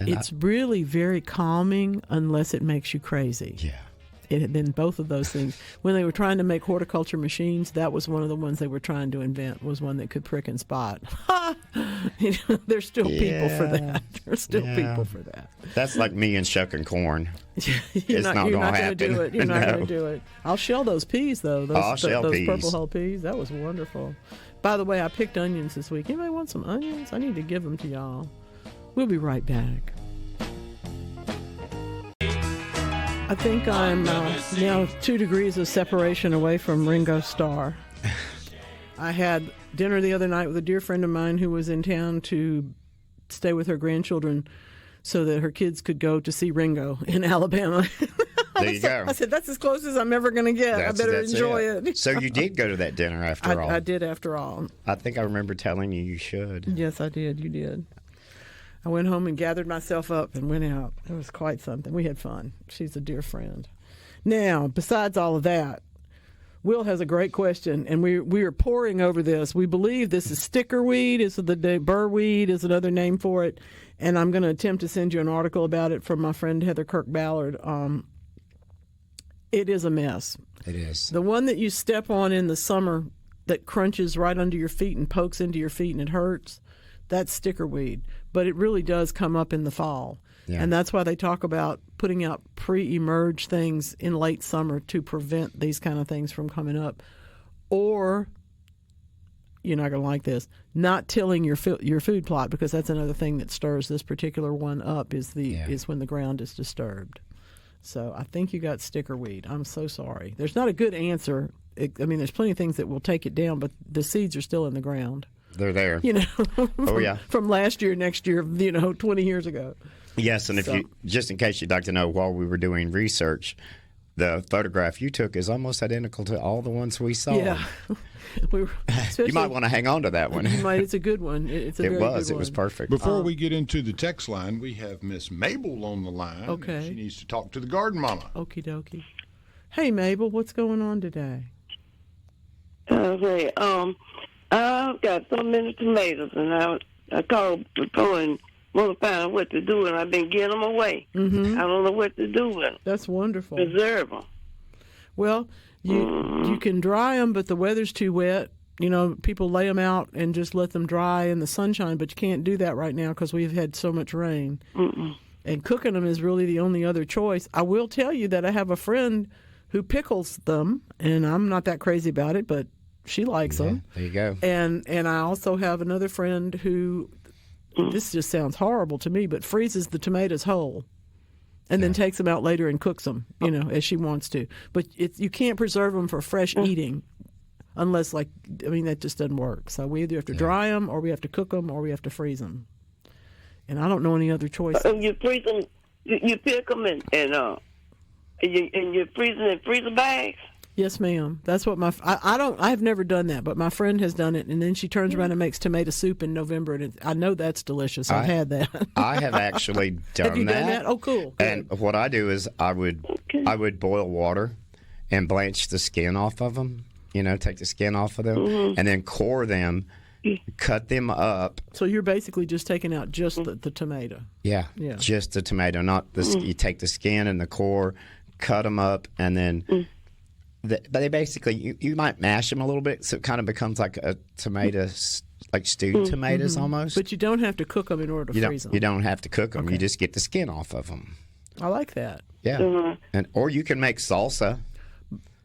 A: It's really very calming unless it makes you crazy.
B: Yeah.
A: It had been both of those things. When they were trying to make horticulture machines, that was one of the ones they were trying to invent, was one that could prick and spot. You know, there's still people for that. There's still people for that.
B: That's like me and shucking corn.
A: You're not
B: gonna
A: going to
B: happen.
A: do it. You're not
B: No.
A: going to do it. I'll shell those peas, though.
B: I'll shell
A: those
B: peas.
A: purple hull peas. That was wonderful. By the way, I picked onions this week. Anybody want some onions? I need to give them to y'all. We'll be right back. I think I'm now 2 degrees of separation away from Ringo Starr. I had dinner the other night with a dear friend of mine who was in town to stay with her grandchildren so that her kids could go to see Ringo in Alabama.
B: There you go.
A: I said, that's as close as I'm ever going to get. I better enjoy it.
B: So you did go to that dinner after all.
A: I did after all.
B: I think I remember telling you should.
A: Yes, I did. You did. I went home and gathered myself up and went out. It was quite something. We had fun. She's a dear friend. Now, besides all of that, Will has a great question, and we are poring over this. We believe this is stickerweed. Burrweed is another name for it, and I'm going to attempt to send you an article about it from my friend Heather Kirk Ballard. It is a mess.
B: It is.
A: The one that you step on in the summer that crunches right under your feet and pokes into your feet and it hurts, that's stickerweed. But it really does come up in the fall.
B: Yeah.
A: And that's why they talk about putting out pre-emerge things in late summer to prevent these kind of things from coming up. Or, you're not going to like this, not tilling your food plot, because that's another thing that stirs this particular one up is when the ground is disturbed. So I think you got stickerweed. I'm so sorry. There's not a good answer. There's plenty of things that will take it down, but the seeds are still in the ground.
B: They're there.
A: Oh,
B: yeah.
A: From last year, next year, 20 years ago.
B: Yes, and just in case you'd like to know, while we were doing research, the photograph you took is almost identical to all the ones we saw.
A: Yeah.
B: You might want to hang on to that one.
A: You might. It's a good one. It's a very good one.
B: It was perfect.
C: Before we get into the text line, we have Miss Mabel on the line.
A: Okay.
C: She needs to talk to the garden mama.
A: Okie dokie. Hey, Mabel, what's going on today?
E: Okay. I've got so many tomatoes, and I called before and want to find out what to do, and I've been getting them away.
A: Mm-hmm.
E: I don't know what to do with them.
A: That's wonderful.
E: Preserve them.
A: Well, you can dry them, but the weather's too wet. You know, people lay them out and just let them dry in the sunshine, but you can't do that right now because we've had so much rain. And cooking them is really the only other choice. I will tell you that I have a friend who pickles them, and I'm not that crazy about it, but she likes them.
B: There you go.
A: And I also have another friend who, this just sounds horrible to me, but freezes the tomatoes whole and then takes them out later and cooks them, you know, as she wants to. But you can't preserve them for fresh eating unless, like, I mean, that just doesn't work. So we either have to dry them, or we have to cook them, or we have to freeze them. And I don't know any other choice.
E: You freeze them, you pick them, and you freeze them in freezer bags?
A: Yes, ma'am. That's what I've never done that, but my friend has done it, and then she turns around and makes tomato soup in November, and I know that's delicious. I've had that.
B: I have actually done
A: Have you done that? Oh, cool. Good.
B: And what I do is I would boil water and blanch the skin off of them, you know, take the skin off of them, and then core them, cut them up.
A: So you're basically just taking out just the tomato.
B: Yeah, just the tomato, not the. You take the skin and the core, cut them up, and then they basically you might mash them a little bit, so it kind of becomes like a tomato, like stewed tomatoes almost.
A: But you don't have to cook them in order to freeze them.
B: You don't have to cook them.
A: Okay.
B: You just get the skin off of them.
A: I like that.
B: Yeah, or you can make salsa.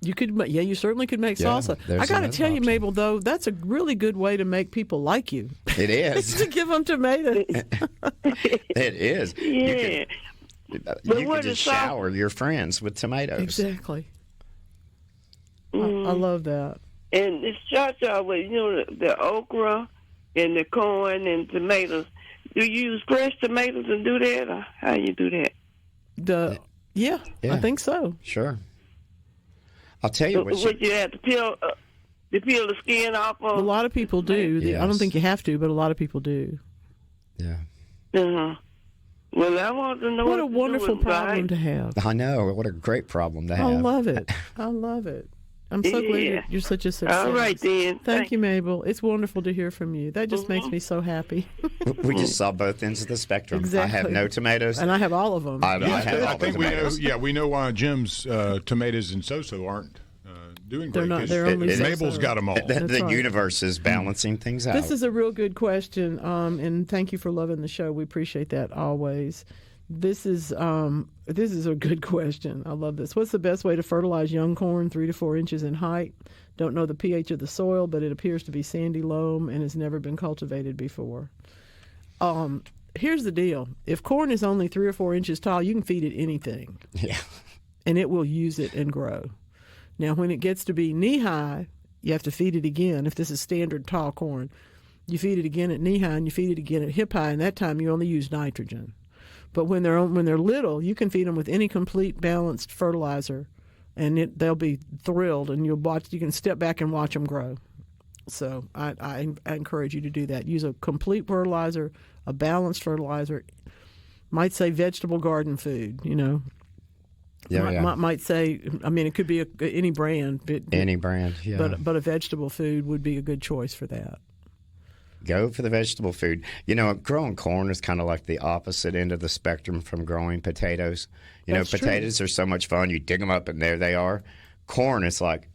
A: You could, you certainly could make salsa.
B: there's
A: I got to
B: another
A: tell you,
B: option.
A: Mabel, though, that's a really good way to make people like you.
B: It is.
A: To give them tomatoes.
B: It is.
E: Yeah.
B: You
E: But
B: can
E: what
B: just
E: is salsa?
B: shower your friends with tomatoes.
A: Exactly. I love that.
E: And it's cha-cha with, you know, the okra and the corn and tomatoes. Do you use fresh tomatoes and do that, or how you do that?
A: Yeah, I think so.
B: Sure. I'll tell you what.
E: Would you have to peel the skin off of?
A: A lot of people do.
B: Yes.
A: I don't think you have to, but a lot of people do.
B: Yeah.
E: Well, I want to know
A: What a wonderful problem to have.
B: I know. What a great problem to have.
A: I love it. I love it. I'm so glad you're such a success.
E: All right, then.
A: Thank you, Mabel. It's wonderful to hear from you. That just makes me so happy.
B: We just saw both ends of the spectrum.
A: Exactly.
B: I have no tomatoes.
A: And I have all of them.
B: I have all
C: I think
B: the
C: we know.
B: tomatoes.
C: Yeah, we know why Jim's tomatoes and so aren't doing great.
A: They're not.
C: 'cause
A: They're only
C: Mabel's
A: so-so.
C: got them all.
B: The
A: right.
B: universe is balancing things out.
A: This is a real good question, and thank you for loving the show. We appreciate that always. This is a good question. I love this. What's the best way to fertilize young corn 3 to 4 inches in height? Don't know the pH of the soil, but it appears to be sandy loam and has never been cultivated before. Here's the deal. If corn is only 3 or 4 inches tall, you can feed it anything.
B: Yeah.
A: And it will use it and grow. Now, when it gets to be knee-high, you have to feed it again. If this is standard tall corn, you feed it again at knee-high and you feed it again at hip-high, and that time you only use nitrogen. But when they're little, you can feed them with any complete balanced fertilizer, and they'll be thrilled. And you can step back and watch them grow. So I encourage you to do that. Use a complete fertilizer, a balanced fertilizer. Might say vegetable garden food. You know. Might say. I mean, it could be any brand.
B: Any brand. Yeah.
A: But a vegetable food would be a good choice for that.
B: Go for the vegetable food. You know, growing corn is kind of like the opposite end of the spectrum from growing potatoes.
A: That's true.
B: Potatoes are so much fun. You dig them up and there they are. Corn is like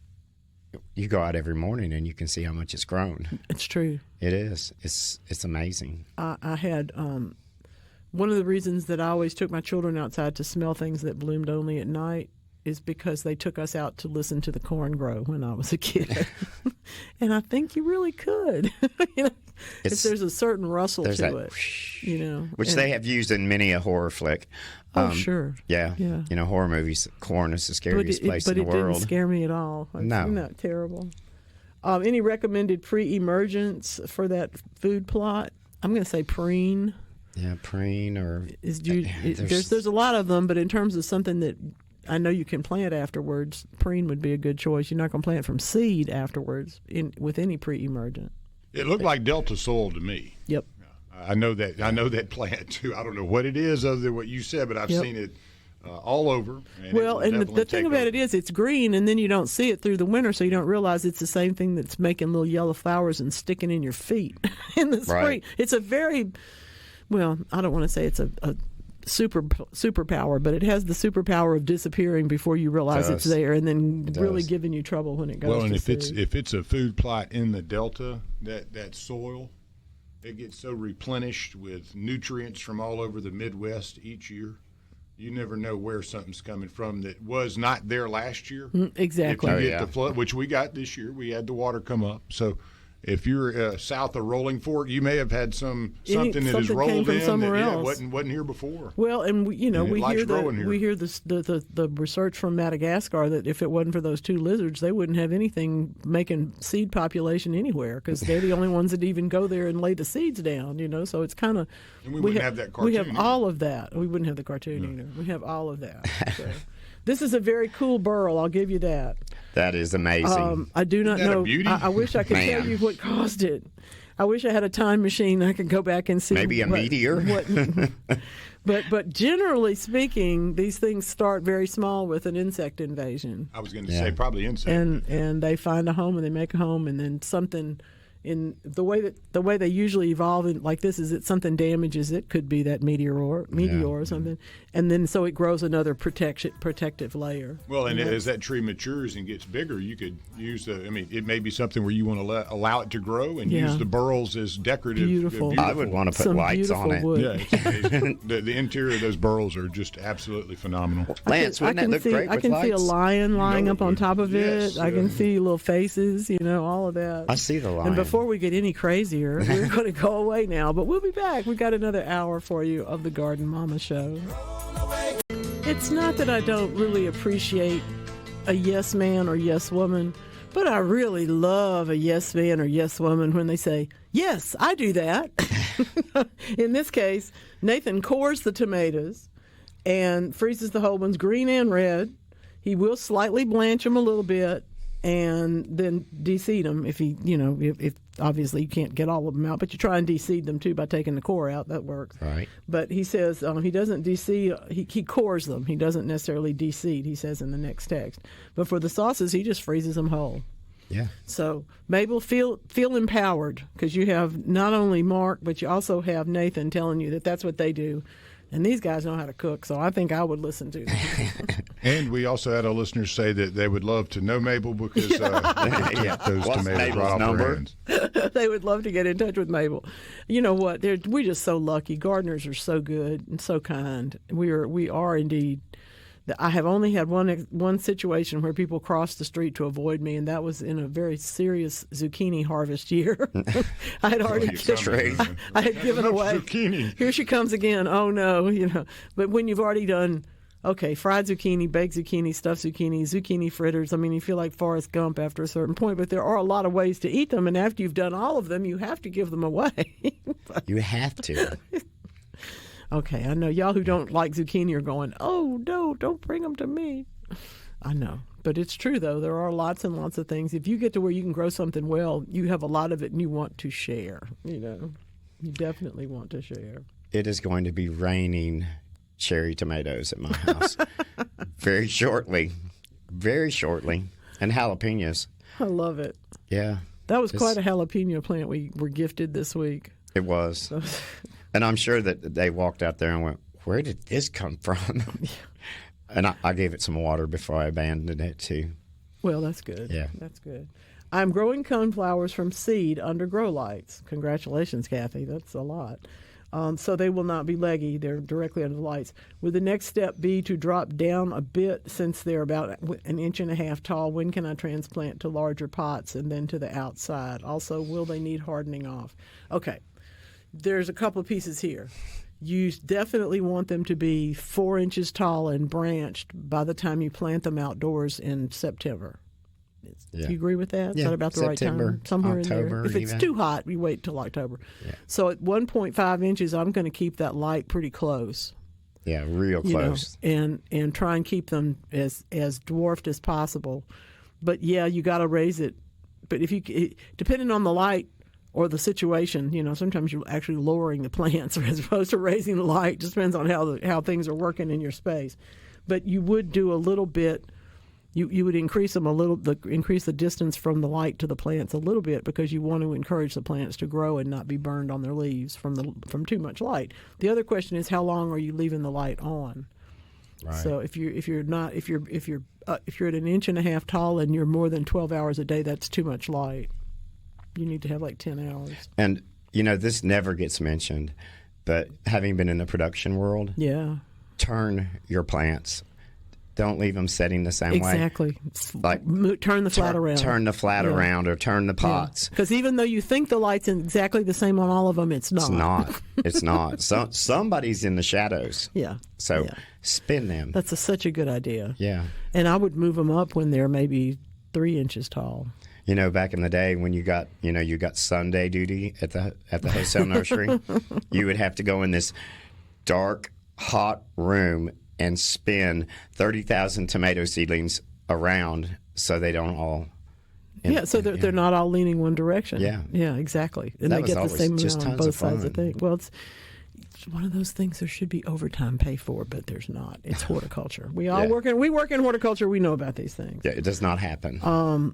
B: you go out every morning and you can see how much it's grown.
A: It's true.
B: It is. It's amazing.
A: I had one of the reasons that I always took my children outside to smell things that bloomed only at night is because they took us out to listen to the corn grow when I was a kid. And I think you really could. If there's a certain rustle to
B: that,
A: it,
B: which they have used in many a horror flick.
A: Sure.
B: Yeah. Horror movies, corn is the scariest place in the world.
A: But it didn't scare me at all.
B: No.
A: Isn't that terrible? Any recommended pre-emergence for that food plot? I'm going to say preen.
B: Yeah, preen or...
A: There's a lot of them, but in terms of something that I know you can plant afterwards, preen would be a good choice. You're not going to plant from seed afterwards with any pre-emergent.
C: It looked like Delta soil to me.
A: Yep.
C: I know that plant too. I don't know what it is other than what you said, but I've seen it all over.
A: And the thing about it is it's green, and then you don't see it through the winter, so you don't realize it's the same thing that's making little yellow flowers and sticking in your feet in the spring.
B: Right.
A: It's a very, well, I don't want to say it's a superpower, but it has the superpower of disappearing before you realize it's there, and then really giving you trouble when it goes.
C: Well, and
A: to
C: if it's a food plot in the Delta, that soil, it gets so replenished with nutrients from all over the Midwest each year. You never know where something's coming from that was not there last year.
A: Exactly.
C: If you get the flood, which we got this year, we had the water come up. So if you're south of Rolling Fork, you may have had something that has rolled in
A: somewhere else.
C: wasn't here before.
A: Well, and we hear
C: the
A: the research from Madagascar that if it wasn't for those two lizards, they wouldn't have anything making seed population anywhere, because they're the only ones that even go there and lay the seeds down. So it's kind of
C: we wouldn't have that cartoon.
A: We have all of that. We wouldn't have the cartoon either. We have all of that. So. This is a very cool burl, I'll give you that.
B: That is amazing.
A: I do not know. I wish I could tell you what caused it. I wish I had a time machine. I could go back and see.
B: Maybe a meteor.
A: But generally speaking, these things start very small with an insect invasion.
C: I was going to say probably insect.
A: And they find a home and they make a home, and then something. In the way they usually evolve like this is that something damages it, could be that meteor or something, and then so it grows another protective layer.
C: Well, and as that tree matures and gets bigger, you could use it may be something where you want to allow it to grow and use the burls as decorative.
A: Beautiful.
B: I would want to put
A: Some
B: lights on it.
A: wood.
C: Yeah, it's amazing. the interior of those burls are just absolutely phenomenal.
B: Lance, wouldn't that look great with
A: I can
B: lights?
A: see a lion lying up on top of
C: Yes,
A: it. I can see little faces, all of that.
B: I see the lion.
A: And before we get any crazier, we're going to go away now, but we'll be back. We've got another hour for you of the Garden Mama Show. It's not that I don't really appreciate a yes man or yes woman, but I really love a yes man or yes woman when they say, yes, I do that. In this case, Nathan cores the tomatoes and freezes the whole ones green and red. He will slightly blanch them a little bit and then de-seed them if if obviously you can't get all of them out, but you try and de-seed them too by taking the core out. That works.
B: Right.
A: But he says he doesn't de-seed, he cores them. He doesn't necessarily de-seed, he says in the next text. But for the sauces, he just freezes them whole.
B: Yeah.
A: So Mabel, feel empowered, because you have not only Mark, but you also have Nathan telling you that that's what they do. And these guys know how to cook, so I think I would listen to them.
C: And we also had our listeners say that they would love to know Mabel because those
B: What's
C: tomatoes
B: Mabel's
C: right off
B: number?
C: her hands.
A: They would love to get in touch with Mabel. You know what? We're just so lucky. Gardeners are so good and so kind. We are indeed. I have only had one situation where people crossed the street to avoid me, and that was in a very serious zucchini harvest year. I had already I had given away
C: zucchini.
A: Here she comes again. Oh no, But when you've already done fried zucchini, baked zucchini, stuffed zucchini, zucchini fritters. I mean, you feel like Forrest Gump after a certain point, but there are a lot of ways to eat them, and after you've done all of them, you have to give them away.
B: You have to.
A: Okay, I know y'all who don't like zucchini are going, oh, no, don't bring them to me. I know, but it's true, though. There are lots and lots of things. If you get to where you can grow something well, you have a lot of it and you want to share, You definitely want to share.
B: It is going to be raining cherry tomatoes at my house very shortly, and jalapenos.
A: I love it.
B: Yeah.
A: That was quite a jalapeno plant we were gifted this week.
B: It was. And I'm sure that they walked out there and went, where did this come from? And I gave it some water before I abandoned it, too.
A: Well, that's good.
B: Yeah.
A: That's good. I'm growing coneflowers from seed under grow lights. Congratulations, Kathy. That's a lot. So they will not be leggy. They're directly under the lights. Would the next step be to drop down a bit since they're about an inch and a half tall? When can I transplant to larger pots and then to the outside? Also, will they need hardening off? Okay. There's a couple of pieces here. You definitely want them to be 4 inches tall and branched by the time you plant them outdoors in September. Do you agree with that? Is that about the
B: September,
A: right time? Somewhere
B: October,
A: in there. If it's too hot, we wait till October. Yeah. So at 1.5 inches, I'm going to keep that light pretty close.
B: Yeah, real close.
A: And try and keep them as dwarfed as possible. But yeah, you got to raise it. But depending on the light or the situation, sometimes you're actually lowering the plants as opposed to raising the light. Just depends on how things are working in your space. But you would do a little bit You would increase them increase the distance from the light to the plants a little bit because you want to encourage the plants to grow and not be burned on their leaves from too much light. The other question is, how long are you leaving the light on?
B: Right.
A: So if you're at an inch and a half tall and you're more than 12 hours a day, that's too much light. You need to have like 10 hours.
B: And this never gets mentioned, but having been in the production world, turn your plants. Don't leave them setting the same way.
A: Exactly. Turn the flat around.
B: Turn the flat around, or turn the pots.
A: Because even though you think the light's exactly the same on all of them, it's not.
B: It's not. It's not. So somebody's in the shadows.
A: Yeah.
B: So spin them.
A: That's such a good idea.
B: Yeah.
A: And I would move them up when they're maybe 3 inches tall.
B: Back in the day when you got Sunday duty at the wholesale nursery, you would have to go in this dark, hot room and spin 30,000 tomato seedlings around so they don't all.
A: So they're not all leaning one direction.
B: Yeah.
A: Yeah, exactly. And
B: that
A: they get the same
B: just
A: amount on
B: tons
A: both
B: of fun.
A: sides of the thing. Well, it's one of those things there should be overtime pay for, but there's not. It's horticulture. We work in horticulture. We know about these things.
B: Yeah, it does not happen.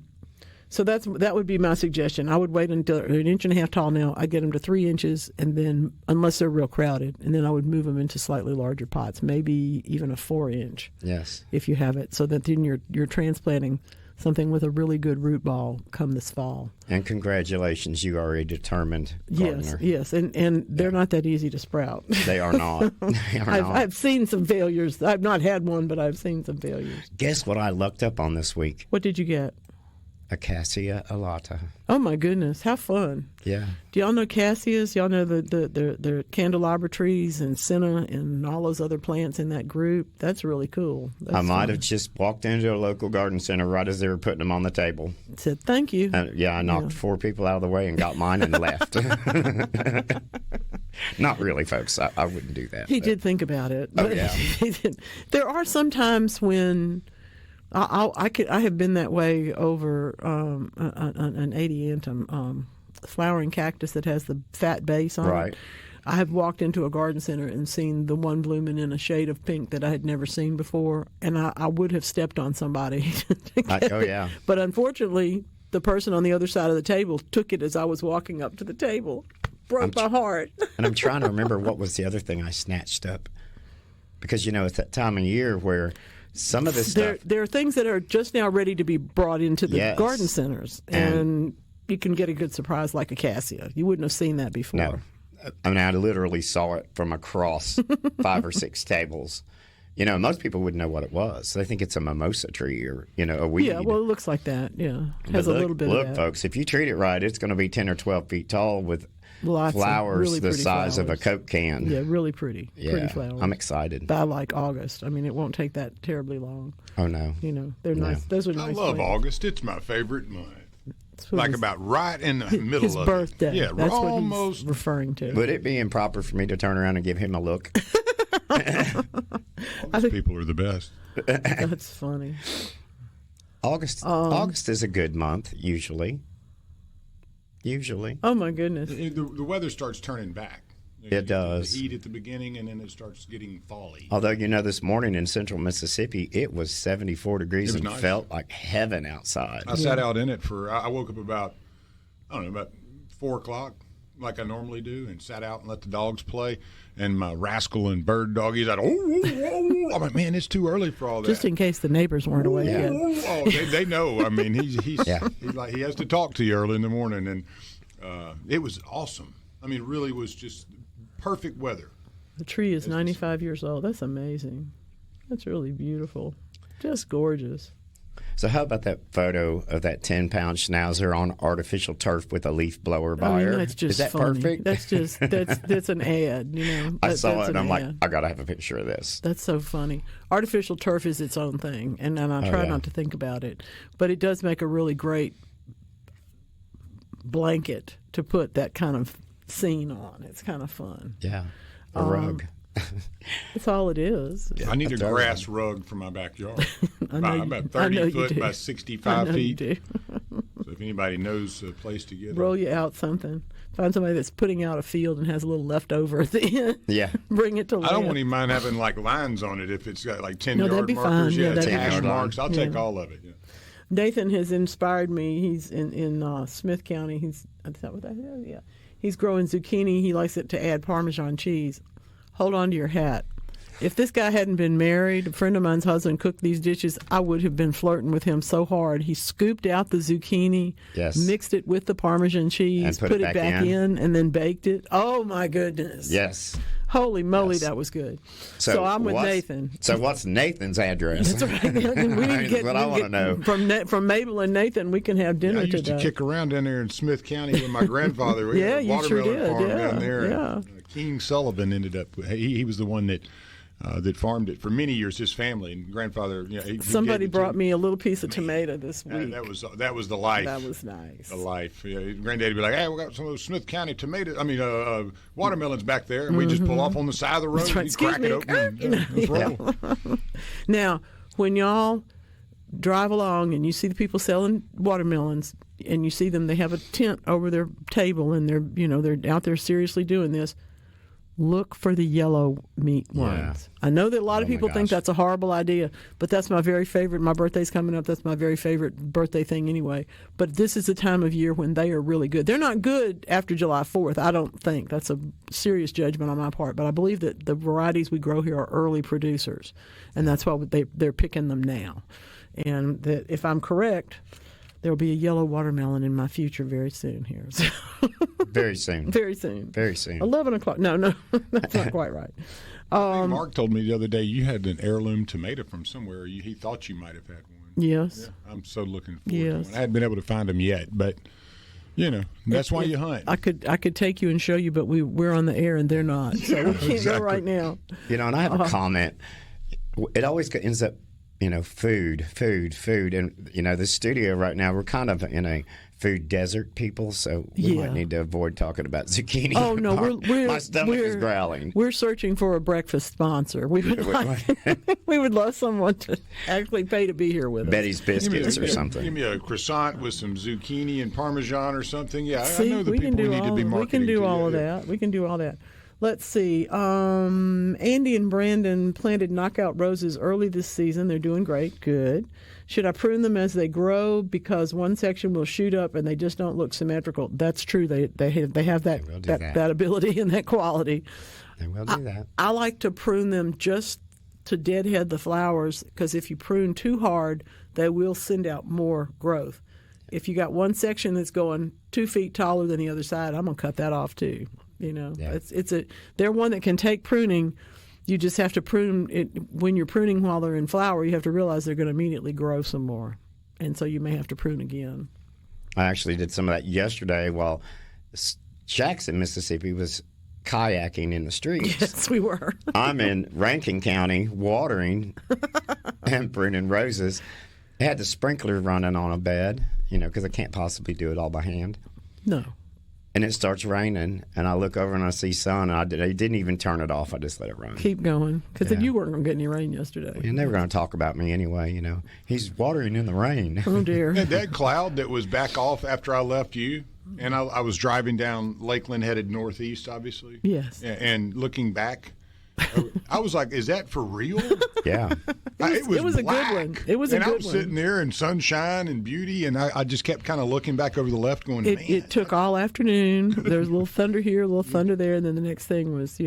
A: So that would be my suggestion. I would wait until they're an inch and a half tall now. I'd get them to 3 inches, and then, unless they're real crowded, and then I would move them into slightly larger pots, maybe even a 4-inch.
B: Yes.
A: If you have it, so that then you're transplanting something with a really good root ball come this fall.
B: And congratulations, you are a determined gardener.
A: Yes, and they're not that easy to sprout.
B: They are not.
A: I've seen some failures. I've not had one, but I've seen some failures.
B: Guess what I looked up on this week?
A: What did you get?
B: Acacia alata.
A: Oh my goodness, how fun!
B: Yeah.
A: Do y'all know cassias? Y'all know the candelabra trees and senna and all those other plants in that group? That's really cool.
B: I might have just walked into a local garden center right as they were putting them on the table.
A: Said thank you.
B: I knocked 4 people out of the way and got mine and left. Not really, folks. I wouldn't do that.
A: He did think about it.
B: Oh, yeah.
A: He did. There are some times when I have been that way over an adiantum flowering cactus that has the fat base on
B: Right.
A: it. I have walked into a garden center and seen the one blooming in a shade of pink that I had never seen before, and I would have stepped on somebody.
B: Yeah.
A: But unfortunately, the person on the other side of the table took it as I was walking up to the table. Broke my heart.
B: And I'm trying to remember what was the other thing I snatched up. Because, it's that time of year where some of this stuff.
A: There are things that are just now ready to be brought into the garden centers, and you can get a good surprise like acacia. You wouldn't have seen that before.
B: No. I mean, I literally saw it from across 5 or 6 tables. Most people wouldn't know what it was. They think it's a mimosa tree or, a weed.
A: Yeah, well, it looks like that. Yeah. It has
B: But
A: a little bit of that.
B: Look, folks, if you treat it right, it's going to be 10 or 12 feet tall with
A: Lots of
B: flowers
A: really
B: the
A: pretty
B: size of a
A: flowers.
B: Coke can.
A: Yeah, really pretty.
B: Yeah,
A: Pretty flowers.
B: I'm excited.
A: By like August. I mean, it won't take that terribly long.
B: Oh, no.
A: They're nice. Those are nice.
C: I love
A: plants.
C: August. It's my favorite month.
A: It's what
C: Like
A: his-
C: about right in the middle
A: his
C: of
A: birthday.
C: it. Yeah,
A: That's what
C: almost.
A: he's referring to.
B: Would it be improper for me to turn around and give him a look?
C: August people are the best.
A: That's funny.
B: August is a good month, usually.
A: Oh my goodness.
C: The weather starts turning back.
B: It does.
C: The heat at the beginning, and then it starts getting fally.
B: Although, this morning in central Mississippi, it was 74 degrees and
C: nice.
B: felt like heaven outside.
C: I sat out in it I woke up about 4 o'clock, like I normally do, and sat out and let the dogs play. And my rascal and bird dog, he's like, oh. I'm like, man, it's too early for all that.
A: Just in case the neighbors weren't awake yet.
C: Oh, they know. I mean, he's like, he has to talk to you early in the morning, and it was awesome. I mean, it really was just perfect weather.
A: The tree is 95 years old. That's amazing. That's really beautiful. Just gorgeous.
B: So how about that photo of that 10-pound schnauzer on artificial turf with a leaf blower by
A: I mean,
B: her?
A: that's just
B: Is that
A: funny.
B: perfect?
A: That's an ad,
B: I saw
A: that's
B: it and
A: an
B: I'm like,
A: ad.
B: I got to have a picture of this.
A: That's so funny. Artificial turf is its own thing, and I try not to think about it. But it does make a really great blanket to put that kind of scene on. It's kind of fun.
B: Yeah, a rug.
A: That's all it is.
C: I need a grass rug for my backyard.
A: I know
C: About
A: I know
C: 30
A: you
C: foot
A: do.
C: by
A: I
C: 65
A: know you
C: feet.
A: do.
C: So if anybody knows a place to get
A: Roll
C: them.
A: you out something. Find somebody that's putting out a field and has a little left over at the end.
B: Yeah.
A: Bring it to
C: I don't
A: land.
C: even mind having like lines on it if it's got like 10
A: No, that'd
C: yard
A: be
C: markers.
A: fine. Yeah,
C: Yeah,
A: that'd be
C: hash
B: fine.
C: marks. I'll take all of it. Yeah.
A: Nathan has inspired me. He's in Smith County. Is that what that is? Yeah. He's growing zucchini. He likes it to add Parmesan cheese. Hold on to your hat. If this guy hadn't been married, a friend of mine's husband cooked these dishes, I would have been flirting with him so hard. He scooped out the zucchini,
B: Yes.
A: mixed it with the Parmesan cheese,
B: And
A: put it back in, and then baked it. Oh, my goodness.
B: Yes.
A: Holy moly,
B: Yes.
A: that was good. So I'm with Nathan.
B: So what's Nathan's address?
A: That's right. We need to get,
B: what I want to know.
A: From Mabel and Nathan, we can have dinner
C: I used
A: today.
C: to kick around down there in Smith County with my grandfather. We
A: Yeah,
C: had a
A: you sure
C: watermelon
A: did,
C: farm
A: yeah,
C: down there.
A: yeah.
C: And, King Sullivan ended up. He was the one that farmed it for many years. His family and grandfather. He
A: Somebody
C: gave it to
A: brought
C: him.
A: me a little piece of tomato this
C: Yeah,
A: week.
C: that was the life.
A: That was nice.
C: The life. Yeah, Granddaddy would be like, "Hey, we got some of those Smith County tomatoes. Watermelons back there," and we just pull off on the side of the road.
A: That's right.
C: He'd
A: Excuse
C: crack
A: me.
C: it open. And, let's roll.
A: Now, when y'all drive along and you see the people selling watermelons, and you see them, they have a tent over their table, and they're out there seriously doing this. Look for the yellow meat ones. I know that a lot of
B: Oh, my
A: people think
B: gosh.
A: that's a horrible idea, but that's my very favorite. My birthday's coming up. That's my very favorite birthday thing anyway. But this is the time of year when they are really good. They're not good after July 4th, I don't think. That's a serious judgment on my part. But I believe that the varieties we grow here are early producers, and that's why they're picking them now. And that if I'm correct, there will be a yellow watermelon in my future very soon here. So
B: Very soon.
A: very soon.
B: Very soon.
A: 11 o'clock. No, that's not quite right.
C: I think Mark told me the other day you had an heirloom tomato from somewhere. He thought you might have had one.
A: Yes.
C: I'm so looking forward to
A: Yes.
C: one. I hadn't been able to find them yet, but that's why you hunt.
A: I could take you and show you, but we're on the air and they're not. So we can't go right now.
B: And I have a comment. It always ends up, food. And, the studio right now, we're kind of in a food desert, people, so we might need to avoid talking about zucchini.
A: Oh, no,
B: My stomach is growling.
A: We're searching for a breakfast sponsor. We would love someone to actually pay to be here with us.
B: Betty's Biscuits or something.
C: Give me a croissant with some zucchini and Parmesan or something. Yeah,
A: See,
C: I know the
A: we can
C: people
A: do
C: we need to be
A: all.
C: marketing
A: We can do
C: to.
A: all of
C: Yeah.
A: that. We can do all that. Let's see. Andy and Brandon planted knockout roses early this season. They're doing great. Good. Should I prune them as they grow because one section will shoot up and they just don't look symmetrical? That's true. They have that ability and that quality.
B: They will do that.
A: I like to prune them just to deadhead the flowers because if you prune too hard, they will send out more growth. If you got one section that's going 2 feet taller than the other side, I'm gonna cut that off too.
B: Yeah.
A: They're one that can take pruning. You just have to prune it when you're pruning while they're in flower. You have to realize they're going to immediately grow some more, and so you may have to prune again.
B: I actually did some of that yesterday while Jackson, Mississippi was kayaking in the streets.
A: Yes, we were.
B: I'm in Rankin County watering and pruning roses. I had the sprinkler running on a bed, because I can't possibly do it all by hand.
A: No.
B: And it starts raining, and I look over and I see sun, and I didn't even turn it off. I just let it run.
A: Keep going, because you weren't going to get any rain yesterday.
B: And they were going to talk about me anyway, He's watering in the rain.
A: Oh, dear.
C: That cloud that was back off after I left you, and I was driving down Lakeland headed northeast, obviously.
A: Yes.
C: And looking back, I was like, is that for real?
B: Yeah.
C: It was
A: a
C: black.
A: good one. It was a
C: and
A: good
C: I was
A: one.
C: sitting there in sunshine and beauty, and I just kept kind of looking back over the left going, man.
A: It took all afternoon. There was a little thunder here, a little thunder there, and then the next thing was,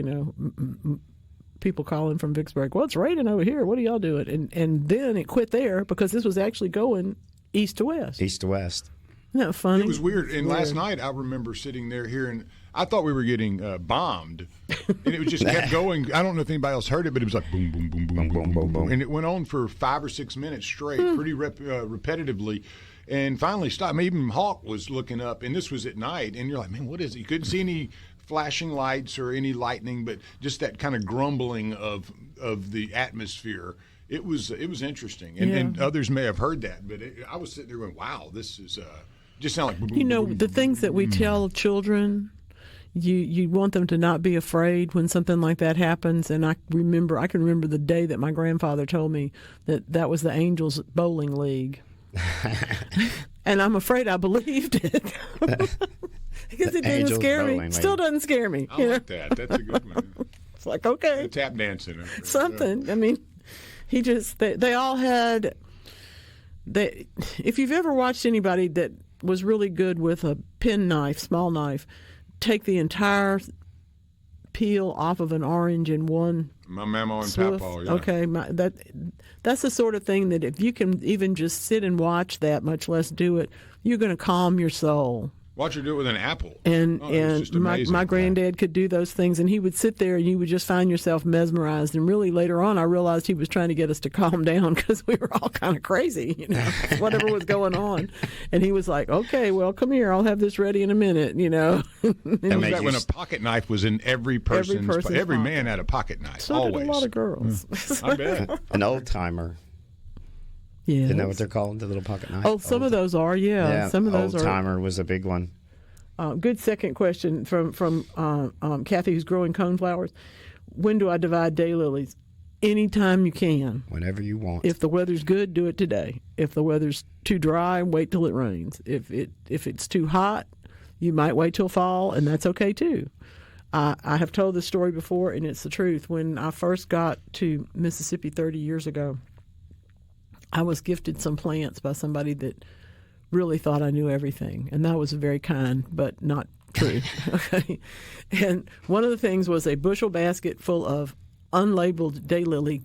A: people calling from Vicksburg. Well, it's raining over here. What are y'all doing? And then it quit there because this was actually going east to west.
B: East to west.
A: Isn't that funny?
C: It was weird. And last night, I remember sitting there hearing, I thought we were getting bombed. And it just kept going. I don't know if anybody else heard it, but it was like boom, boom, boom, boom, boom, boom, boom. And it went on for 5 or 6 minutes straight, pretty repetitively. And finally stopped. Even Hawk was looking up, and this was at night. And you're like, man, what is it? You couldn't see any flashing lights or any lightning, but just that kind of grumbling of the atmosphere. It was interesting. And others may have heard that, but I was sitting there going, wow, this is just sound like boom, boom, boom, boom,
A: the
C: boom,
A: things that we tell children, you want them to not be afraid when something like that happens. And I can remember the day that my grandfather told me that was the Angels Bowling League. And I'm afraid I believed it. Because it didn't scare me. Still doesn't scare me.
C: I like that. That's a good one.
A: It's like, okay.
C: The tap dancing.
A: Something. I mean, they all had, if you've ever watched anybody that was really good with a penknife, small knife, take the entire peel off of an orange in one
C: my mama and
A: swoop.
C: papa, yeah.
A: Okay, that's the sort of thing that if you can even just sit and watch that, much less do it, you're going to calm your soul.
C: Watch her do it with an apple.
A: And my granddad could do those things, and he would sit there, and you would just find yourself mesmerized. And really, later on, I realized he was trying to get us to calm down because we were all kind of crazy, whatever was going on. And he was like, "Okay, well, come here, I'll have this ready in a minute,"
C: And back when a pocket knife was in every man had a pocket knife.
A: So
C: always.
A: did a lot of girls.
C: I bet.
B: An old timer.
A: Yeah.
B: Isn't that what they're called, the little pocket knife?
A: Oh, some of those are, yeah. Some of those
B: old
A: are.
B: Old-timer was a big one.
A: Good second question from Kathy, who's growing coneflowers. When do I divide daylilies? Anytime you can.
B: Whenever you want.
A: If the weather's good, do it today. If the weather's too dry, wait till it rains. If it's too hot, you might wait till fall, and that's okay too. I have told this story before, and it's the truth. When I first got to Mississippi 30 years ago, I was gifted some plants by somebody that really thought I knew everything, and that was very kind, but not true. Okay, and one of the things was a bushel basket full of unlabeled daylily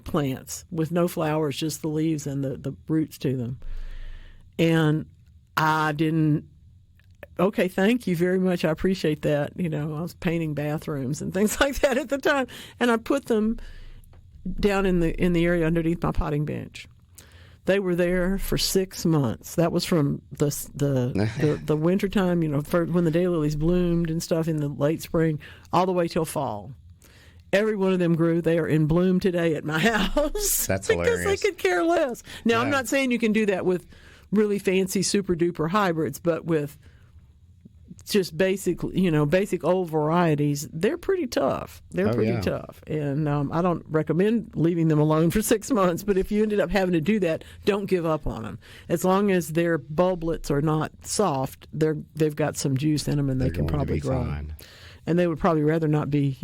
A: plants with no flowers, just the leaves and the roots to them. And I didn't. Okay, thank you very much. I appreciate that. I was painting bathrooms and things like that at the time, and I put them down in the area underneath my potting bench. They were there for 6 months. That was from the winter time, when the daylilies bloomed and stuff in the late spring, all the way till fall. Every one of them grew. They are in bloom today at my house.
B: That's
A: because
B: hilarious.
A: they could care less. Now,
B: Yeah.
A: I'm not saying you can do that with really fancy, super duper hybrids, but with just basic old varieties, they're pretty tough. They're pretty tough. And I don't recommend leaving them alone for 6 months, but if you ended up having to do that, don't give up on them. As long as their bulblets are not soft, they've got some juice in them, and they can probably grow.
B: Fine.
A: And they would probably rather not be,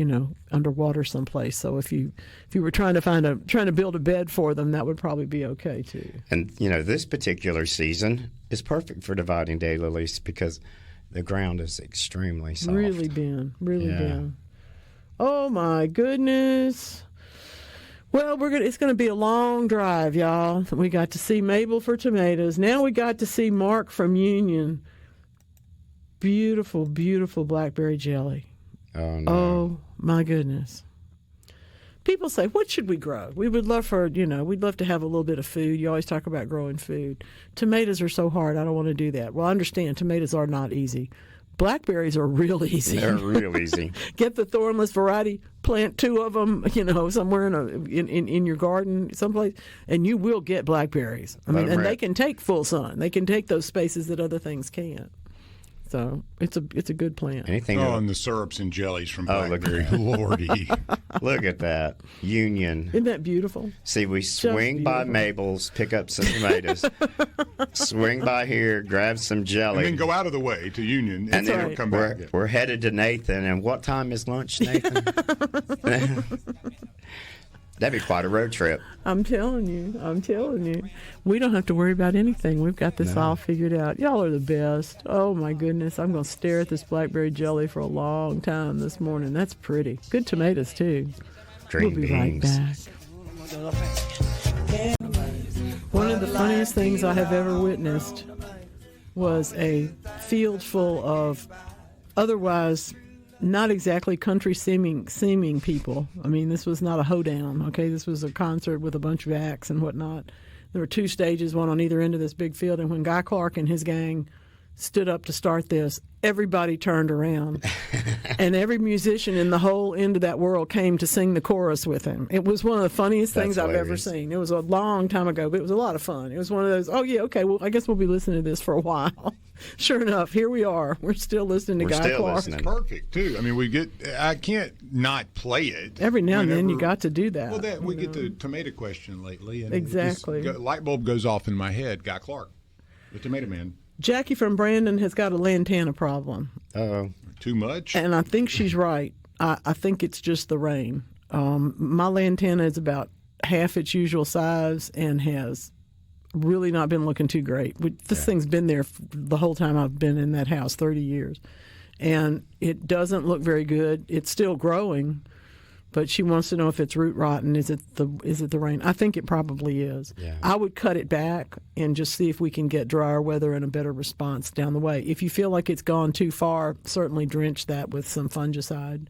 A: underwater someplace. So if you were trying to build a bed for them, that would probably be okay too.
B: And this particular season is perfect for dividing daylilies because the ground is extremely soft.
A: Really been. Oh my goodness. Well, it's going to be a long drive, y'all. We got to see Mabel for tomatoes. Now we got to see Mark from Union. Beautiful, beautiful blackberry jelly.
B: Oh no.
A: Oh my goodness. People say, what should we grow? We would love we'd love to have a little bit of food. You always talk about growing food. Tomatoes are so hard. I don't want to do that. Well, I understand tomatoes are not easy. Blackberries are real easy.
B: They're real easy.
A: Get the thornless variety, plant 2 of them, somewhere in your garden, someplace, and you will get blackberries. And they can take full sun. They can take those spaces that other things can't. So it's a good plant.
B: Anything?
C: And the syrups and jellies from blackberry.
B: Look at
C: Lordy.
B: Look at that. Union.
A: Isn't that beautiful?
B: See, we swing by Mabel's, pick up some tomatoes, swing by here, grab some jelly.
C: And then go out of the way to Union and then come back.
B: We're headed to Nathan. And what time is lunch, Nathan? That'd be quite a road trip.
A: I'm telling you. We don't have to worry about anything. We've got this all figured out. Y'all are the best. Oh, my goodness. I'm going to stare at this blackberry jelly for a long time this morning. That's pretty. Good tomatoes, too.
B: Green
A: We'll be
B: beans.
A: right back. One of the funniest things I have ever witnessed was a field full of otherwise not exactly country seeming people. I mean, this was not a hoedown, okay? This was a concert with a bunch of acts and whatnot. There were 2 stages, one on either end of this big field, and when Guy Clark and his gang stood up to start this, everybody turned around. And every musician in the whole end of that world came to sing the chorus with him. It was one of the funniest things I've ever seen. It was a long time ago, but it was a lot of fun. It was one of those, oh, yeah, okay, well, I guess we'll be listening to this for a while. Sure enough, here we are. We're still listening to
B: We're
A: Guy
B: still
A: Clark.
B: listening.
C: Perfect too. I mean, I can't not play it.
A: Every now and then you got to do that.
C: Well, we get the tomato question lately, and
A: exactly.
C: Light bulb goes off in my head. Guy Clark, the Tomato Man.
A: Jackie from Brandon has got a lantana problem.
B: Uh-oh.
C: Too much?
A: And I think she's right. I think it's just the rain. My lantana is about half its usual size and has really not been looking too great. This thing's been there the whole time I've been in that house, 30 years. And it doesn't look very good. It's still growing, but she wants to know if it's root rotten. Is it the rain? I think it probably is.
B: Yeah.
A: I would cut it back and just see if we can get drier weather and a better response down the way. If you feel like it's gone too far, certainly drench that with some fungicide,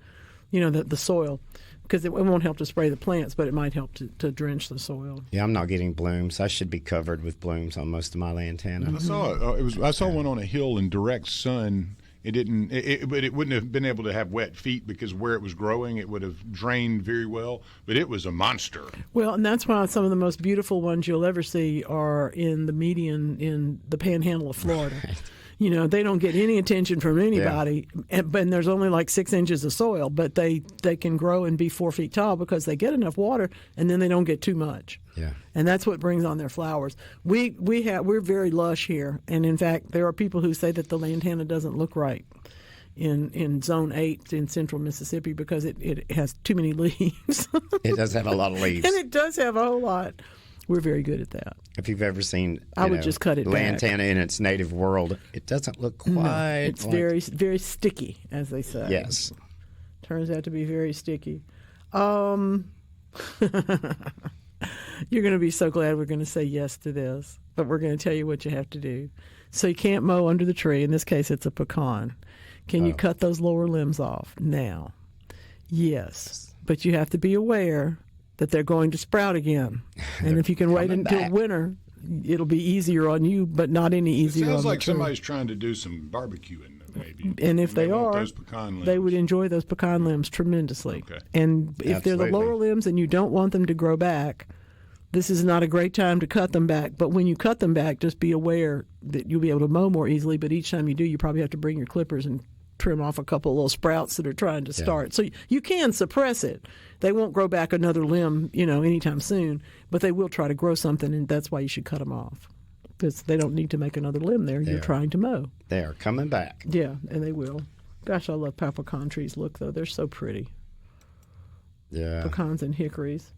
A: the soil, because it won't help to spray the plants, but it might help to drench the soil.
B: Yeah, I'm not getting blooms. I should be covered with blooms on most of my lantana.
C: I saw I saw one on a hill in direct sun. It didn't, but it wouldn't have been able to have wet feet because where it was growing, it would have drained very well. But it was a monster.
A: Well, and that's why some of the most beautiful ones you'll ever see are in the median in the Panhandle of Florida. Right. They don't get any attention from anybody, and there's only like 6 inches of soil, but they can grow and be 4 feet tall because they get enough water, and then they don't get too much.
B: Yeah.
A: And that's what brings on their flowers. We're very lush here, and in fact, there are people who say that the lantana doesn't look right in Zone 8 in central Mississippi because it has too many leaves.
B: It does have a lot of leaves.
A: And it does have a whole lot. We're very good at that.
B: If you've ever seen
A: I would just cut it
B: lantana in its native world, it doesn't look quite
A: it's very, very sticky, as they say.
B: Yes.
A: Turns out to be very sticky. You're going to be so glad we're going to say yes to this, but we're going to tell you what you have to do. So you can't mow under the tree. In this case, it's a pecan. Can you cut those lower limbs off now? Yes. But you have to be aware that they're going to sprout again. And if you can wait until winter, it'll be easier on you, but not any easier on the tree.
C: Sounds like somebody's trying to do some barbecuing, maybe.
A: And if they are,
C: those pecan limbs.
A: they would enjoy those pecan limbs tremendously.
C: Okay.
A: And if they're the lower limbs and you don't want them to grow back, this is not a great time to cut them back. But when you cut them back, just be aware that you'll be able to mow more easily. But each time you do, you probably have to bring your clippers and trim off a couple of little sprouts that are trying to start. So you can suppress it. They won't grow back another limb, anytime soon, but they will try to grow something, and that's why you should cut them off, because they don't need to make another limb there. You're trying to mow.
B: They are coming back.
A: Yeah, and they will. Gosh, I love how pecan trees look, though. They're so pretty.
B: Yeah.
A: Pecans and hickories.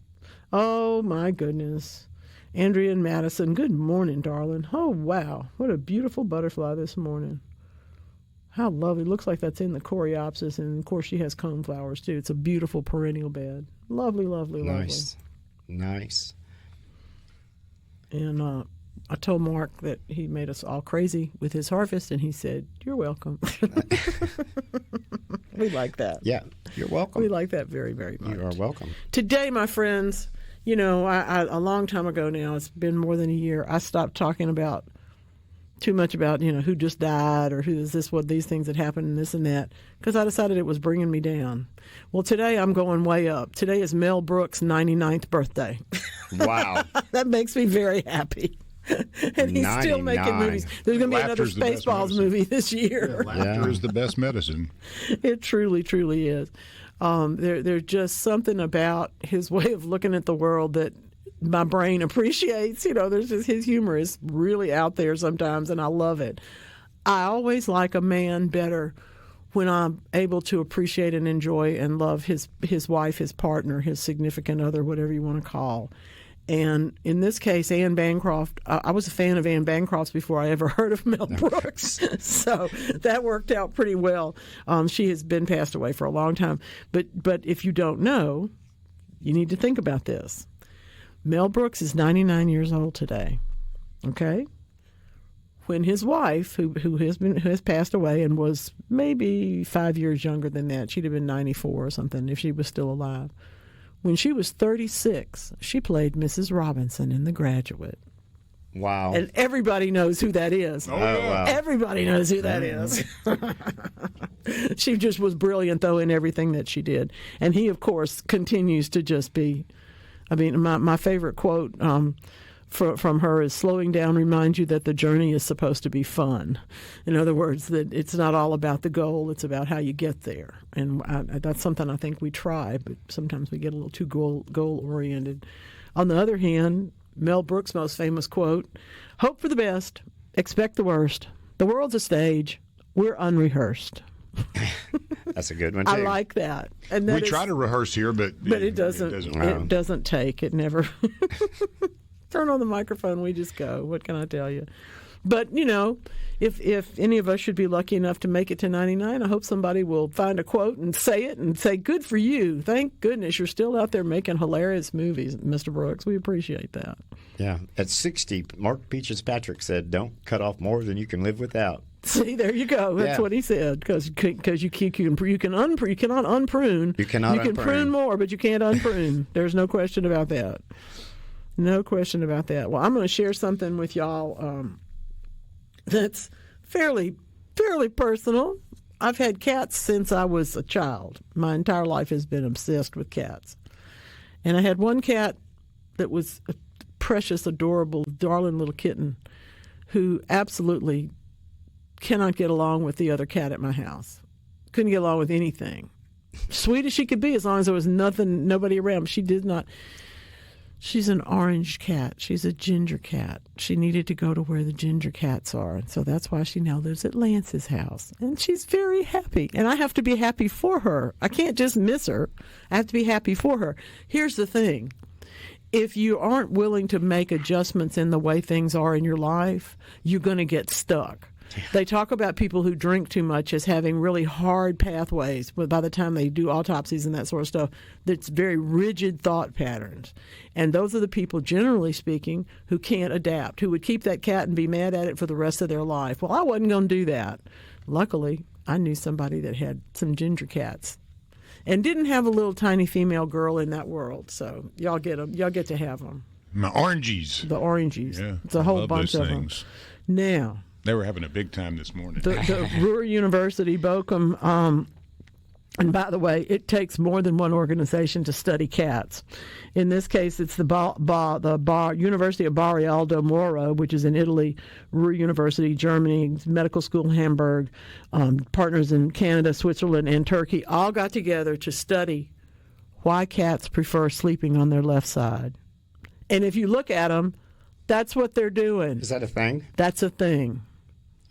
A: Oh, my goodness. Andrea and Madison, good morning, darling. Oh, wow. What a beautiful butterfly this morning. How lovely. Looks like that's in the coreopsis, and of course she has coneflowers too. It's a beautiful perennial bed. Lovely, lovely,
B: Nice.
A: And I told Mark that he made us all crazy with his harvest, and he said, "You're welcome." We like that.
B: Yeah, you're welcome.
A: We like that very, very much.
B: You are welcome.
A: Today, my friends, I a long time ago now, it's been more than a year, I stopped talking too much about, who just died or who is this, what these things that happened and this and that, because I decided it was bringing me down. Well, today I'm going way up. Today is Mel Brooks' 99th birthday.
B: Wow.
A: That makes me very happy. And he's still making movies. There's going to be another Spaceballs movie this year.
C: Yeah, laughter is the best medicine.
A: It truly, truly is. There's just something about his way of looking at the world that my brain appreciates. There's just, his humor is really out there sometimes, and I love it. I always like a man better when I'm able to appreciate and enjoy and love his wife, his partner, his significant other, whatever you want to call. And in this case, Anne Bancroft, I was a fan of Anne Bancroft's before I ever heard of Mel Brooks. So that worked out pretty well. She has been passed away for a long time. But if you don't know, you need to think about this. Mel Brooks is 99 years old today, okay? When his wife, who has passed away and was maybe 5 years younger than that, she'd have been 94 or something if she was still alive. When she was 36, she played Mrs. Robinson in The Graduate.
B: Wow.
A: And everybody knows who that is.
C: Oh, yeah.
B: Wow.
A: Everybody knows who that is. She just was brilliant, though, in everything that she did. And he, of course, continues to just be... my favorite quote from her is slowing down reminds you that the journey is supposed to be fun. In other words, that it's not all about the goal, it's about how you get there. And that's something I think we try, but sometimes we get a little too goal-oriented. On the other hand, Mel Brooks' most famous quote, "Hope for the best, expect the worst. The world's a stage. We're unrehearsed."
B: That's a good one, too.
A: I like that. And
C: we try to rehearse here, but
A: it doesn't take. It never... Turn on the microphone, we just go. What can I tell you? But, you know, if any of us should be lucky enough to make it to 99, I hope somebody will find a quote and say it and say, good for you. Thank goodness you're still out there making hilarious movies, Mr. Brooks. We appreciate that.
B: Yeah. At 60, Mark Peaches Patrick said, don't cut off more than you can live without.
A: See, there you go. That's what he said. Because you cannot unprune. You can prune more, but you can't unprune. There's no question about that. No question about that. Well, I'm going to share something with y'all that's fairly personal. I've had cats since I was a child. My entire life has been obsessed with cats. And I had one cat that was a precious, adorable, darling little kitten who absolutely cannot get along with the other cat at my house. Couldn't get along with anything. Sweet as she could be, as long as there was nobody around. She did not... She's an orange cat. She's a ginger cat. She needed to go to where the ginger cats are. And so that's why she now lives at Lance's house. And she's very happy. And I have to be happy for her. I can't just miss her. I have to be happy for her. Here's the thing. If you aren't willing to make adjustments in the way things are in your life, you're going to get stuck. They talk about people who drink too much as having really hard pathways, but by the time they do autopsies and that sort of stuff, that's very rigid thought patterns. And those are the people, generally speaking, who can't adapt, who would keep that cat and be mad at it for the rest of their life. Well, I wasn't going to do that. Luckily, I knew somebody that had some ginger cats and didn't have a little tiny female girl in that world. So y'all get them. Y'all get to have them.
C: My orangies.
A: The orangies.
C: Yeah,
A: it's a whole bunch of them. Now...
C: They were having a big time this morning.
A: The Brewer University, Bochum, and by the way, it takes more than one organization to study cats. In this case, it's the University of Barrialdo del Moro, which is in Italy, Ruhr University, Germany, medical school in Hamburg, partners in Canada, Switzerland, and Turkey, all got together to study why cats prefer sleeping on their left side. And if you look at them, that's what they're doing.
B: Is that a thing?
A: That's a thing.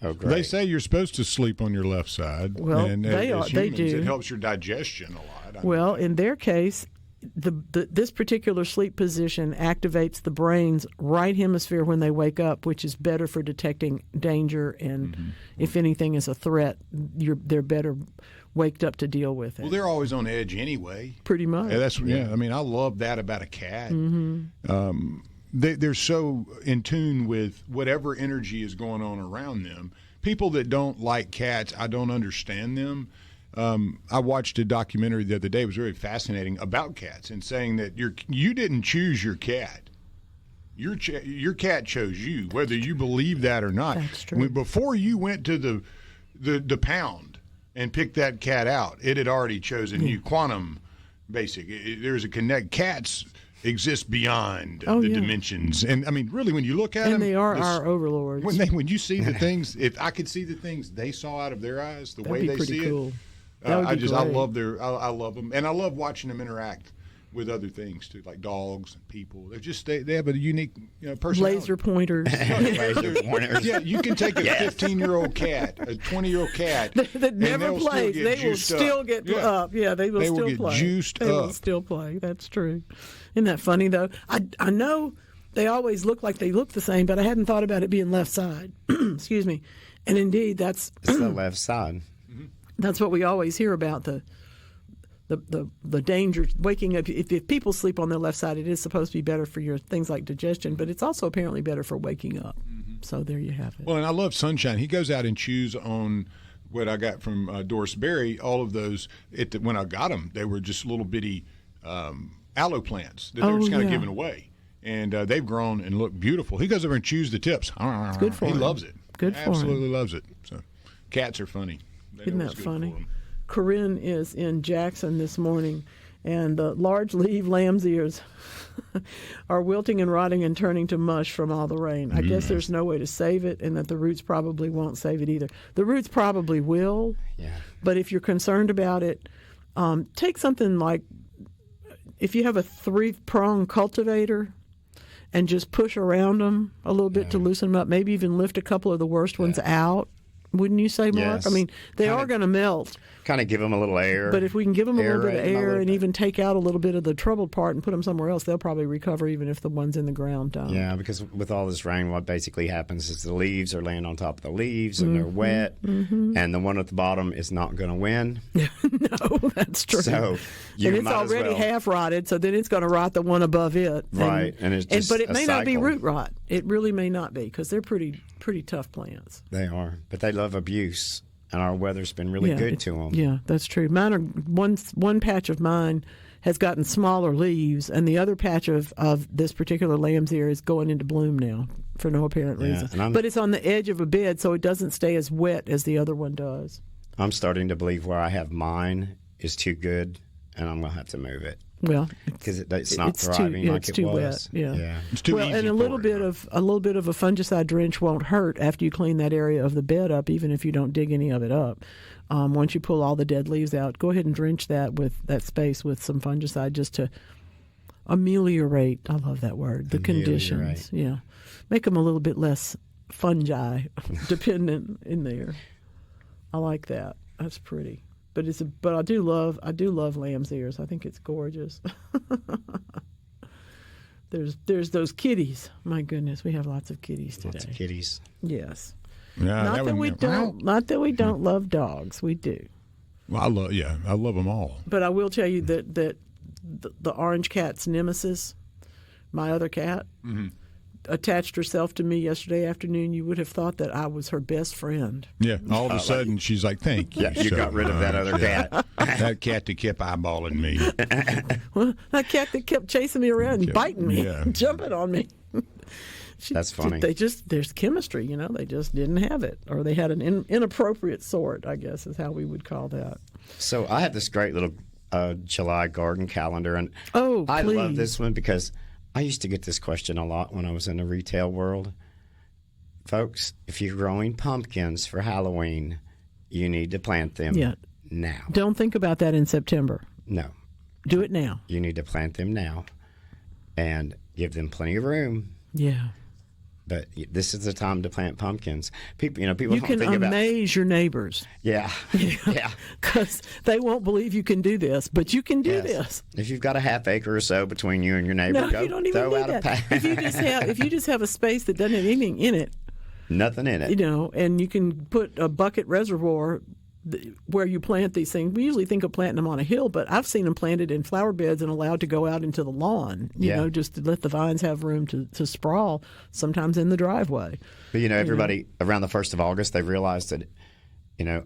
C: Oh, great. They say you're supposed to sleep on your left side.
A: Well,
C: and
A: they do.
C: It helps your digestion a lot.
A: Well, in their case, this particular sleep position activates the brain's right hemisphere when they wake up, which is better for detecting danger. And if anything is a threat, they're better waked up to deal with it.
C: Well, they're always on edge anyway.
A: Pretty much.
C: Yeah, I mean, I love that about a cat. They're so in tune with whatever energy is going on around them. People that don't like cats, I don't understand them. I watched a documentary the other day. It was very fascinating about cats and saying that you didn't choose your cat. Your cat chose you, whether you believe that or not.
A: That's true.
C: Before you went to the pound and picked that cat out, it had already chosen you. Quantum basic. There's a connect. Cats exist beyond the dimensions, and I mean, really, when you look at them,
A: and they are our overlords.
C: When you see the things, if I could see the things they saw out of their eyes, the way they see it, I love them, and I love watching them interact with other things too, like dogs and people. They're just they have a unique personality.
A: Laser pointers.
C: Yeah, you can take a 15-year-old cat, a 20-year-old cat
A: that never plays. They will still get up. Yeah, they will still play.
C: Juiced up.
A: They will still play. That's true. Isn't that funny though? I know they always look like they look the same, but I hadn't thought about it being left side. Excuse me. And indeed, it's
B: the left side.
A: That's what we always hear about the danger waking up. If people sleep on their left side, it is supposed to be better for your things like digestion, but it's also apparently better for waking up. So there you have it.
C: Well, and I love Sunshine. He goes out and chews on what I got from Doris Berry. All of those, when I got them, they were just little bitty aloe plants that they were just kind of giving away. And they've grown and look beautiful. He goes over and chews the tips.
A: It's good for him.
C: He loves it.
A: Good for him.
C: Absolutely loves it. So cats are funny.
A: Isn't that funny? Corinne is in Jackson this morning, And the large leaf lamb's ears are wilting and rotting and turning to mush from all the rain. I guess there's no way to save it, and that the roots probably won't save it either. The roots probably will, but if you're concerned about it, take something like, if you have a 3-prong cultivator, and just push around them a little bit to loosen them up, maybe even lift a couple of the worst ones out. Wouldn't you say, Mark?
B: Yes.
A: I mean, they are going to melt.
B: Kind of give them a little air.
A: But if we can give them a little bit of air and even take out a little bit of the troubled part and put them somewhere else, they'll probably recover even if the ones in the ground don't.
B: Yeah, because with all this rain, what basically happens is the leaves are laying on top of the leaves and they're wet, and the one at the bottom is not going to win.
A: No, that's true.
B: So you
A: and it's
B: might
A: already
B: as well.
A: half rotted, so then it's going to rot the one above it.
B: Right, and it's just
A: but it
B: a
A: may not be
B: cycle.
A: root rot. It really may not be, because they're pretty tough plants.
B: They are, but they love abuse, and our weather's been really good to them.
A: Yeah, that's true. Mine are one patch of mine has gotten smaller leaves, and the other patch of this particular lamb's ear is going into bloom now for no apparent reason. But it's on the edge of a bed, so it doesn't stay as wet as the other one does.
B: I'm starting to believe where I have mine is too good, and I'm going to have to move it.
A: Well,
B: because it's not thriving like
A: it's
B: it
A: too
B: was.
A: wet. Yeah.
C: It's too easy.
A: And a little bit of a fungicide drench won't hurt after you clean that area of the bed up, even if you don't dig any of it up. Once you pull all the dead leaves out, go ahead and drench that space with some fungicide just to ameliorate. I love that word. The conditions. Yeah, make them a little bit less fungi dependent in there. I like that. That's pretty. But I do love lamb's ears. I think it's gorgeous. There's those kitties. My goodness, we have lots of kitties today.
B: Lots of kitties.
A: Yes.
C: Yeah,
A: Not that we don't love dogs. We do.
C: Well, I love them all.
A: But I will tell you that the orange cat's nemesis, my other cat, attached herself to me yesterday afternoon. You would have thought that I was her best friend.
C: Yeah, all of a sudden she's like, "Thank you."
B: Yeah, you got rid of that other cat.
C: That cat that kept eyeballing me.
A: Well, that cat that kept chasing me around and biting me, jumping on me.
B: That's funny.
A: There's chemistry, They just didn't have it, or they had an inappropriate sort, I guess is how we would call that.
B: So I have this great little July garden calendar, and I
A: please.
B: love this one because I used to get this question a lot when I was in the retail world. Folks, if you're growing pumpkins for Halloween, you need to plant them now.
A: Don't think about that in September.
B: No.
A: Do it now.
B: You need to plant them now and give them plenty of room.
A: Yeah.
B: But this is the time to plant pumpkins. People
A: You
B: don't
A: can
B: think about.
A: amaze your neighbors.
B: Yeah.
A: Because they won't believe you can do this, but you can do this.
B: If you've got a half acre or so between you and your neighbor,
A: No,
B: go
A: you don't even
B: throw
A: need
B: out
A: that.
B: a patch.
A: If you just have a space that doesn't have anything in it,
B: nothing in it,
A: and you can put a bucket reservoir where you plant these things. We usually think of planting them on a hill, but I've seen them planted in flower beds and allowed to go out into the lawn, just to let the vines have room to sprawl, sometimes in the driveway.
B: But, everybody around the 1st of August, they realized that,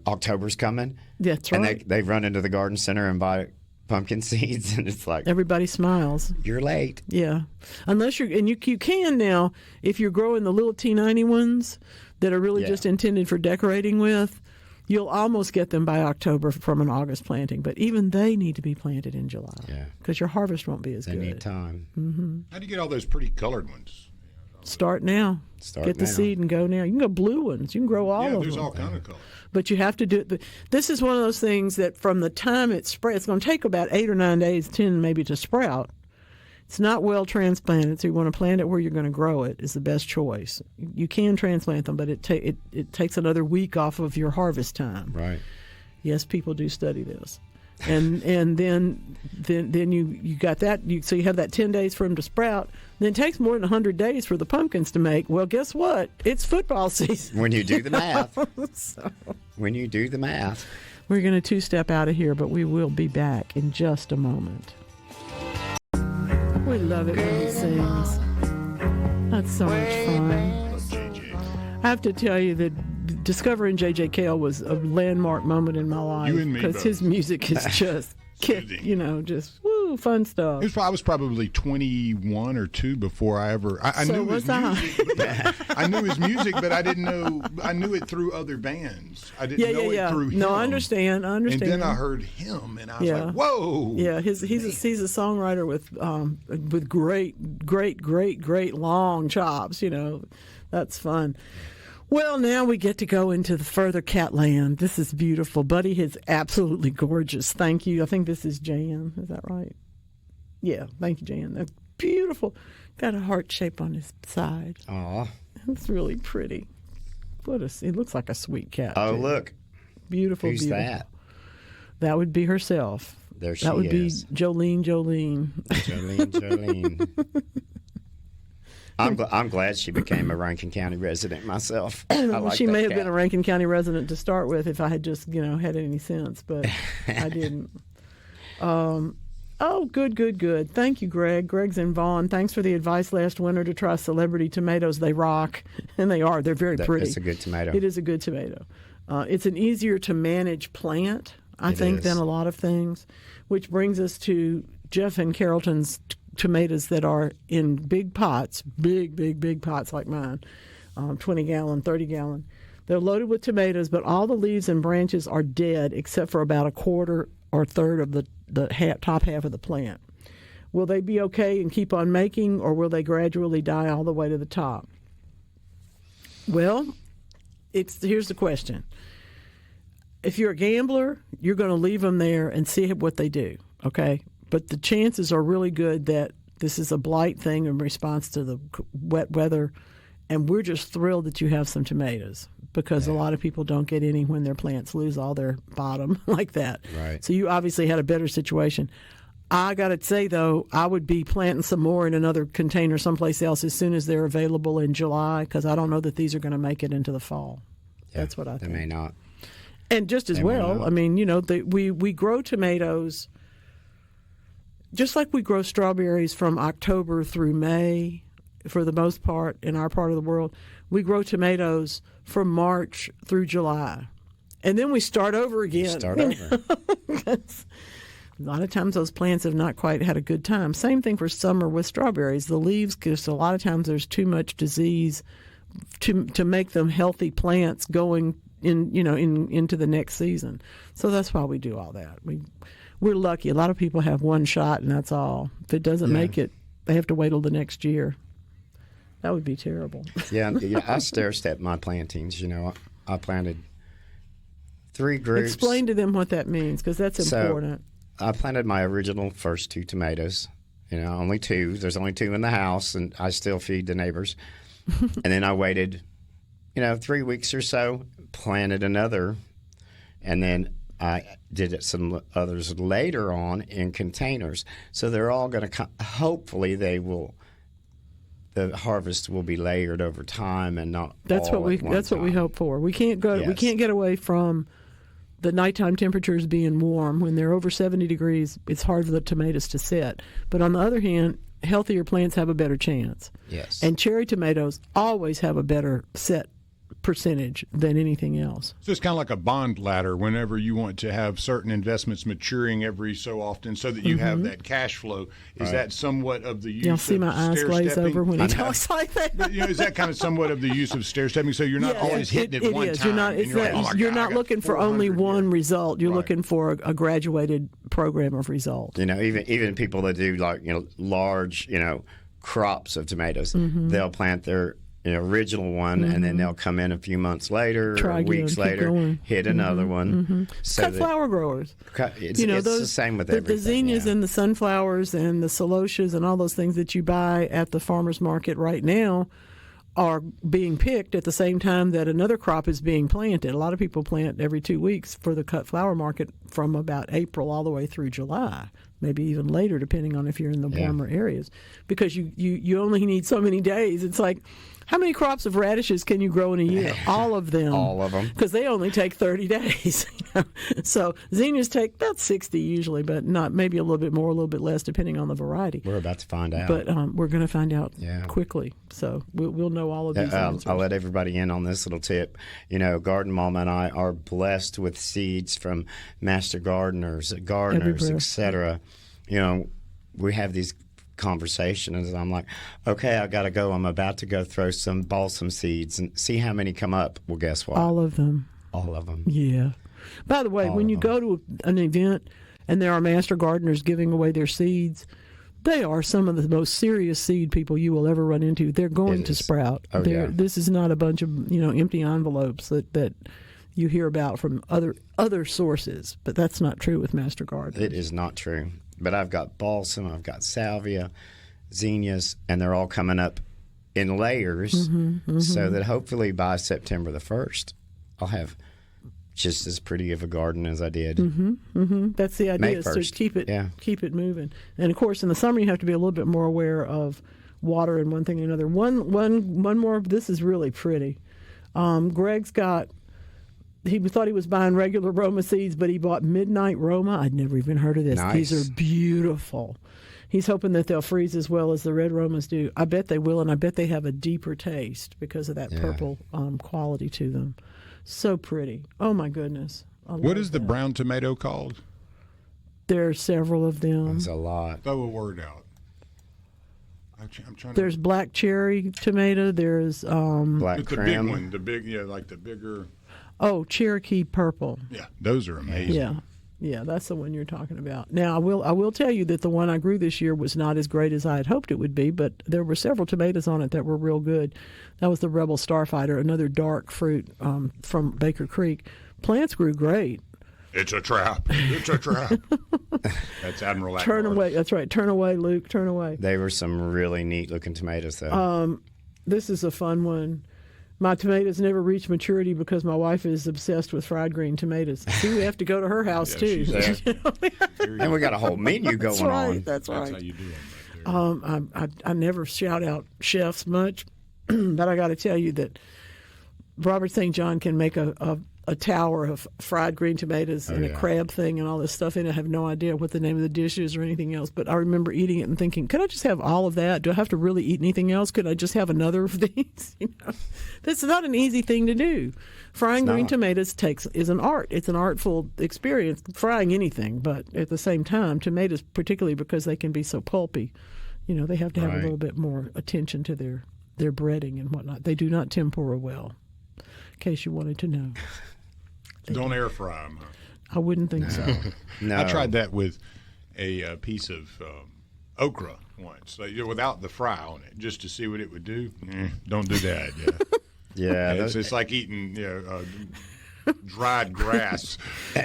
B: October's coming.
A: That's right.
B: And they run into the garden center and buy pumpkin seeds, and it's like,
A: everybody smiles.
B: You're late.
A: Yeah. Unless you can now, if you're growing the little T90 ones that are really just intended for decorating with, you'll almost get them by October from an August planting, but even they need to be planted in July because your harvest won't be as good.
B: They need time.
A: Mm-hmm.
C: How do you get all those pretty colored ones?
A: Start now. Get the seed and go now. You can go blue ones. You can grow all of them.
C: Yeah, there's all kind of colors.
A: But you have to do it. This is one of those things that from the time it sprouts, it's going to take about 8 or 9 days, 10 maybe, to sprout. It's not well transplanted, so you want to plant it where you're going to grow it is the best choice. You can transplant them, but it takes another week off of your harvest time.
B: Right.
A: Yes, people do study this. And then you got that. So you have that 10 days for them to sprout. Then it takes more than 100 days for the pumpkins to make. Well, guess what? It's football season.
B: When you do the math.
A: So,
B: when you do the math.
A: We're going to two-step out of here, but we will be back in just a moment. We love it when he sings. That's so much fun. I have to tell you that discovering J.J. Cale was a landmark moment in my life
C: You and me
A: because
C: both.
A: his music is just, just woo. Woo, fun stuff.
C: I was probably 21 or 2 before I ever. I
A: So
C: knew
A: was
C: his music. I knew his music, but I didn't know. I knew it through other bands. I didn't know it through him.
A: No, I understand.
C: And then I heard him, and I was like, "Whoa!"
A: Yeah, he's a songwriter with great long chops. You know, that's fun. Well, now we get to go into the further cat land. This is beautiful. Buddy is absolutely gorgeous. Thank you. I think this is Jan. Is that right? Yeah. Thank you, Jan. That's beautiful. Got a heart shape on his side.
B: Aw.
A: It's really pretty. It looks like a sweet cat.
B: Oh,
A: too.
B: look.
A: Beautiful.
B: Who's
A: beautiful.
B: that?
A: That would be herself.
B: There she
A: That would
B: is.
A: be Jolene.
B: Jolene. I'm glad she became a Rankin County resident myself. I like
A: She
B: that
A: may have
B: cat.
A: been a Rankin County resident to start with if I had just, had any sense, but I didn't. Oh, good. Thank you, Greg. Greg's in Vaughn. Thanks for the advice last winter to try celebrity tomatoes. They rock, and they are. They're very pretty.
B: That's a good tomato.
A: It is a good tomato. It's an easier to manage plant, I think, than a lot of things, which brings us to Jeff and Carrollton's tomatoes that are in big pots, big pots like mine, 20-gallon, 30-gallon. They're loaded with tomatoes, but all the leaves and branches are dead except for about a quarter or third of the top half of the plant. Will they be okay and keep on making, or will they gradually die all the way to the top? Well, here's the question. If you're a gambler, you're going to leave them there and see what they do, okay? But the chances are really good that this is a blight thing in response to the wet weather, and we're just thrilled that you have some tomatoes because a lot of people don't get any when their plants lose all their bottom like that.
B: Right.
A: So you obviously had a better situation. I got to say, though, I would be planting some more in another container someplace else as soon as they're available in July because I don't know that these are going to make it into the fall.
B: Yeah,
A: That's what I think.
B: They may not.
A: And just as well, I mean, we grow tomatoes just like we grow strawberries from October through May, for the most part, in our part of the world. We grow tomatoes from March through July. And then we start over again. A lot of times those plants have not quite had a good time. Same thing for summer with strawberries. The leaves, just a lot of times there's too much disease to make them healthy plants going into the next season. So that's why we do all that. We're lucky. A lot of people have one shot and that's all. If it doesn't make it, they have to wait till the next year. That would be terrible.
B: Yeah, I stair-step my plantings. I planted 3 groups.
A: Explain to them what that means because that's important.
B: I planted my original first 2 tomatoes. Only 2. There's only 2 in the house, and I still feed the neighbors. And then I waited, 3 weeks or so, planted another, and then I did some others later on in containers. So they're all going to hopefully the harvest will be layered over time and not
A: That's
B: all
A: what we
B: at one
A: that's what we
B: time.
A: hope for. We can't get away from the nighttime temperatures being warm. When they're over 70 degrees, it's hard for the tomatoes to set. But on the other hand, healthier plants have a better chance.
B: Yes.
A: And cherry tomatoes always have a better set percentage than anything else.
C: So it's kind of like a bond ladder whenever you want to have certain investments maturing every so often so that you have that cash flow. Is that somewhat of the use
A: Y'all
C: of
A: see my eyes glaze
C: stair-stepping?
A: over when he talks like that?
C: But, is that kind of somewhat of the use of stair-stepping? So you're not always hitting it one
A: is.
C: time.
A: You're not,
C: and you're like, oh my
A: you're
C: God, I
A: not
C: got
A: looking for only
C: 400
A: one
C: here.
A: result. You're
C: Right.
A: looking for a graduated program of results.
B: Even people that do large crops of tomatoes, they'll plant their original one and then they'll come in a few months later
A: Try
B: or
A: again,
B: weeks
A: keep
B: later,
A: going.
B: hit another one. So
A: Cut flower growers.
B: it's the same with
A: the
B: everything.
A: zinnias
B: yeah.
A: and the sunflowers and the celotias and all those things that you buy at the farmer's market right now are being picked at the same time that another crop is being planted. A lot of people plant every 2 weeks for the cut flower market from about April all the way through July, maybe even later depending on if you're in the warmer areas, because you only need so many days. It's like, how many crops of radishes can you grow in a year? All of them.
B: All of them.
A: Because they only take 30 days. So zinnias take about 60 usually, but not maybe a little bit more, a little bit less, depending on the variety.
B: We're about to find out.
A: But we're going to find out
B: Yeah.
A: quickly. So we'll know all of these answers.
B: I'll let everybody in on this little tip. Garden Mama and I are blessed with seeds from master gardeners,
A: Everywhere.
B: etc. we have these conversations, and I'm like, okay, I got to go. I'm about to go throw some balsam seeds and see how many come up. Well, guess what?
A: All of them.
B: All of them.
A: Yeah. By the way, when you go to an event and there are master gardeners giving away their seeds, they are some of the most serious seed people you will ever run into. They're going to sprout.
B: Oh, yeah.
A: This is not a bunch of empty envelopes that you hear about from other sources, but that's not true with master gardeners.
B: It is not true. But I've got balsam, I've got salvia, zinnias, and they're all coming up in layers, so that hopefully by September the 1st, I'll have just as pretty of a garden as I did.
A: That's the idea,
B: May
A: is to
B: 1st.
A: keep it moving. And of course, in the summer, you have to be a little bit more aware of water and one thing and another. One more. This is really pretty. Greg's got. He thought he was buying regular Roma seeds, but he bought Midnight Roma. I'd never even heard of this.
B: Nice.
A: These are beautiful. He's hoping that they'll freeze as well as the red Romas do. I bet they will, and I bet they have a deeper taste because of that purple quality to them. So pretty. Oh, my goodness.
C: What is the brown tomato called?
A: There are several of them.
B: There's a lot.
C: Throw a word out. I'm trying
A: There's black cherry tomato. There's
B: Black
C: the big
B: creme.
C: one, the bigger.
A: Cherokee purple.
C: Yeah, those are amazing.
A: Yeah, that's the one you're talking about. Now, I will tell you that the one I grew this year was not as great as I had hoped it would be, but there were several tomatoes on it that were real good. That was the Rebel Starfighter, another dark fruit from Baker Creek. Plants grew great.
C: It's a trap. It's a trap. That's Admiral Ackbar.
A: Turn away. That's right. Turn away, Luke. Turn away.
B: They were some really neat looking tomatoes, though.
A: This is a fun one. My tomatoes never reach maturity because my wife is obsessed with fried green tomatoes. See, we have to go to her house, too.
C: she's there.
B: And we got a whole menu going on.
A: That's right.
C: That's how you do them. Right there.
A: I never shout out chefs much, but I got to tell you that Robert St. John can make a tower of fried green tomatoes and a crab thing and all this stuff in it. I have no idea what the name of the dish is or anything else, but I remember eating it and thinking, could I just have all of that? Do I have to really eat anything else? Could I just have another of these? This is not an easy thing to do. Frying green tomatoes is an art. It's an artful experience, frying anything, but at the same time, tomatoes, particularly because they can be so pulpy, they have to have a little bit more attention to their breading and whatnot. They do not tempura well, in case you wanted to know.
C: Don't air fry them. Huh?
A: I wouldn't think so.
B: No.
C: I tried that with a piece of okra once, without the fry on it, just to see what it would do. Don't do that. Yeah, it's like eating dried grass.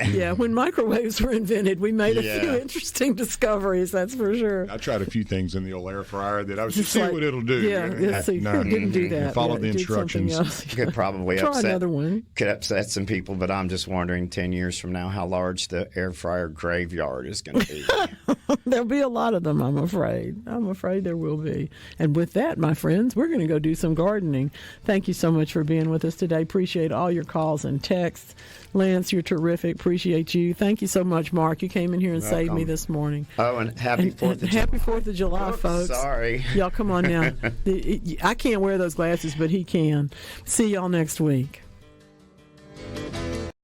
A: Yeah, when microwaves were invented, we made a few interesting discoveries, that's for sure.
C: I tried a few things in the old air fryer that I was just see what it'll do.
A: Didn't do that.
C: Follow the instructions.
B: Could probably
A: Try another one.
B: Could upset some people, but I'm just wondering 10 years from now how large the air fryer graveyard is going to be.
A: There'll be a lot of them, I'm afraid. I'm afraid there will be. And with that, my friends, we're going to go do some gardening. Thank you so much for being with us today. Appreciate all your calls and texts. Lance, you're terrific. Appreciate you. Thank you so much, Mark. You came in here and saved me this morning.
B: Oh, and happy 4th of July.
A: Happy 4th of July, folks.
B: Sorry.
A: Y'all come on now. I can't wear those glasses, but he can. See y'all next week.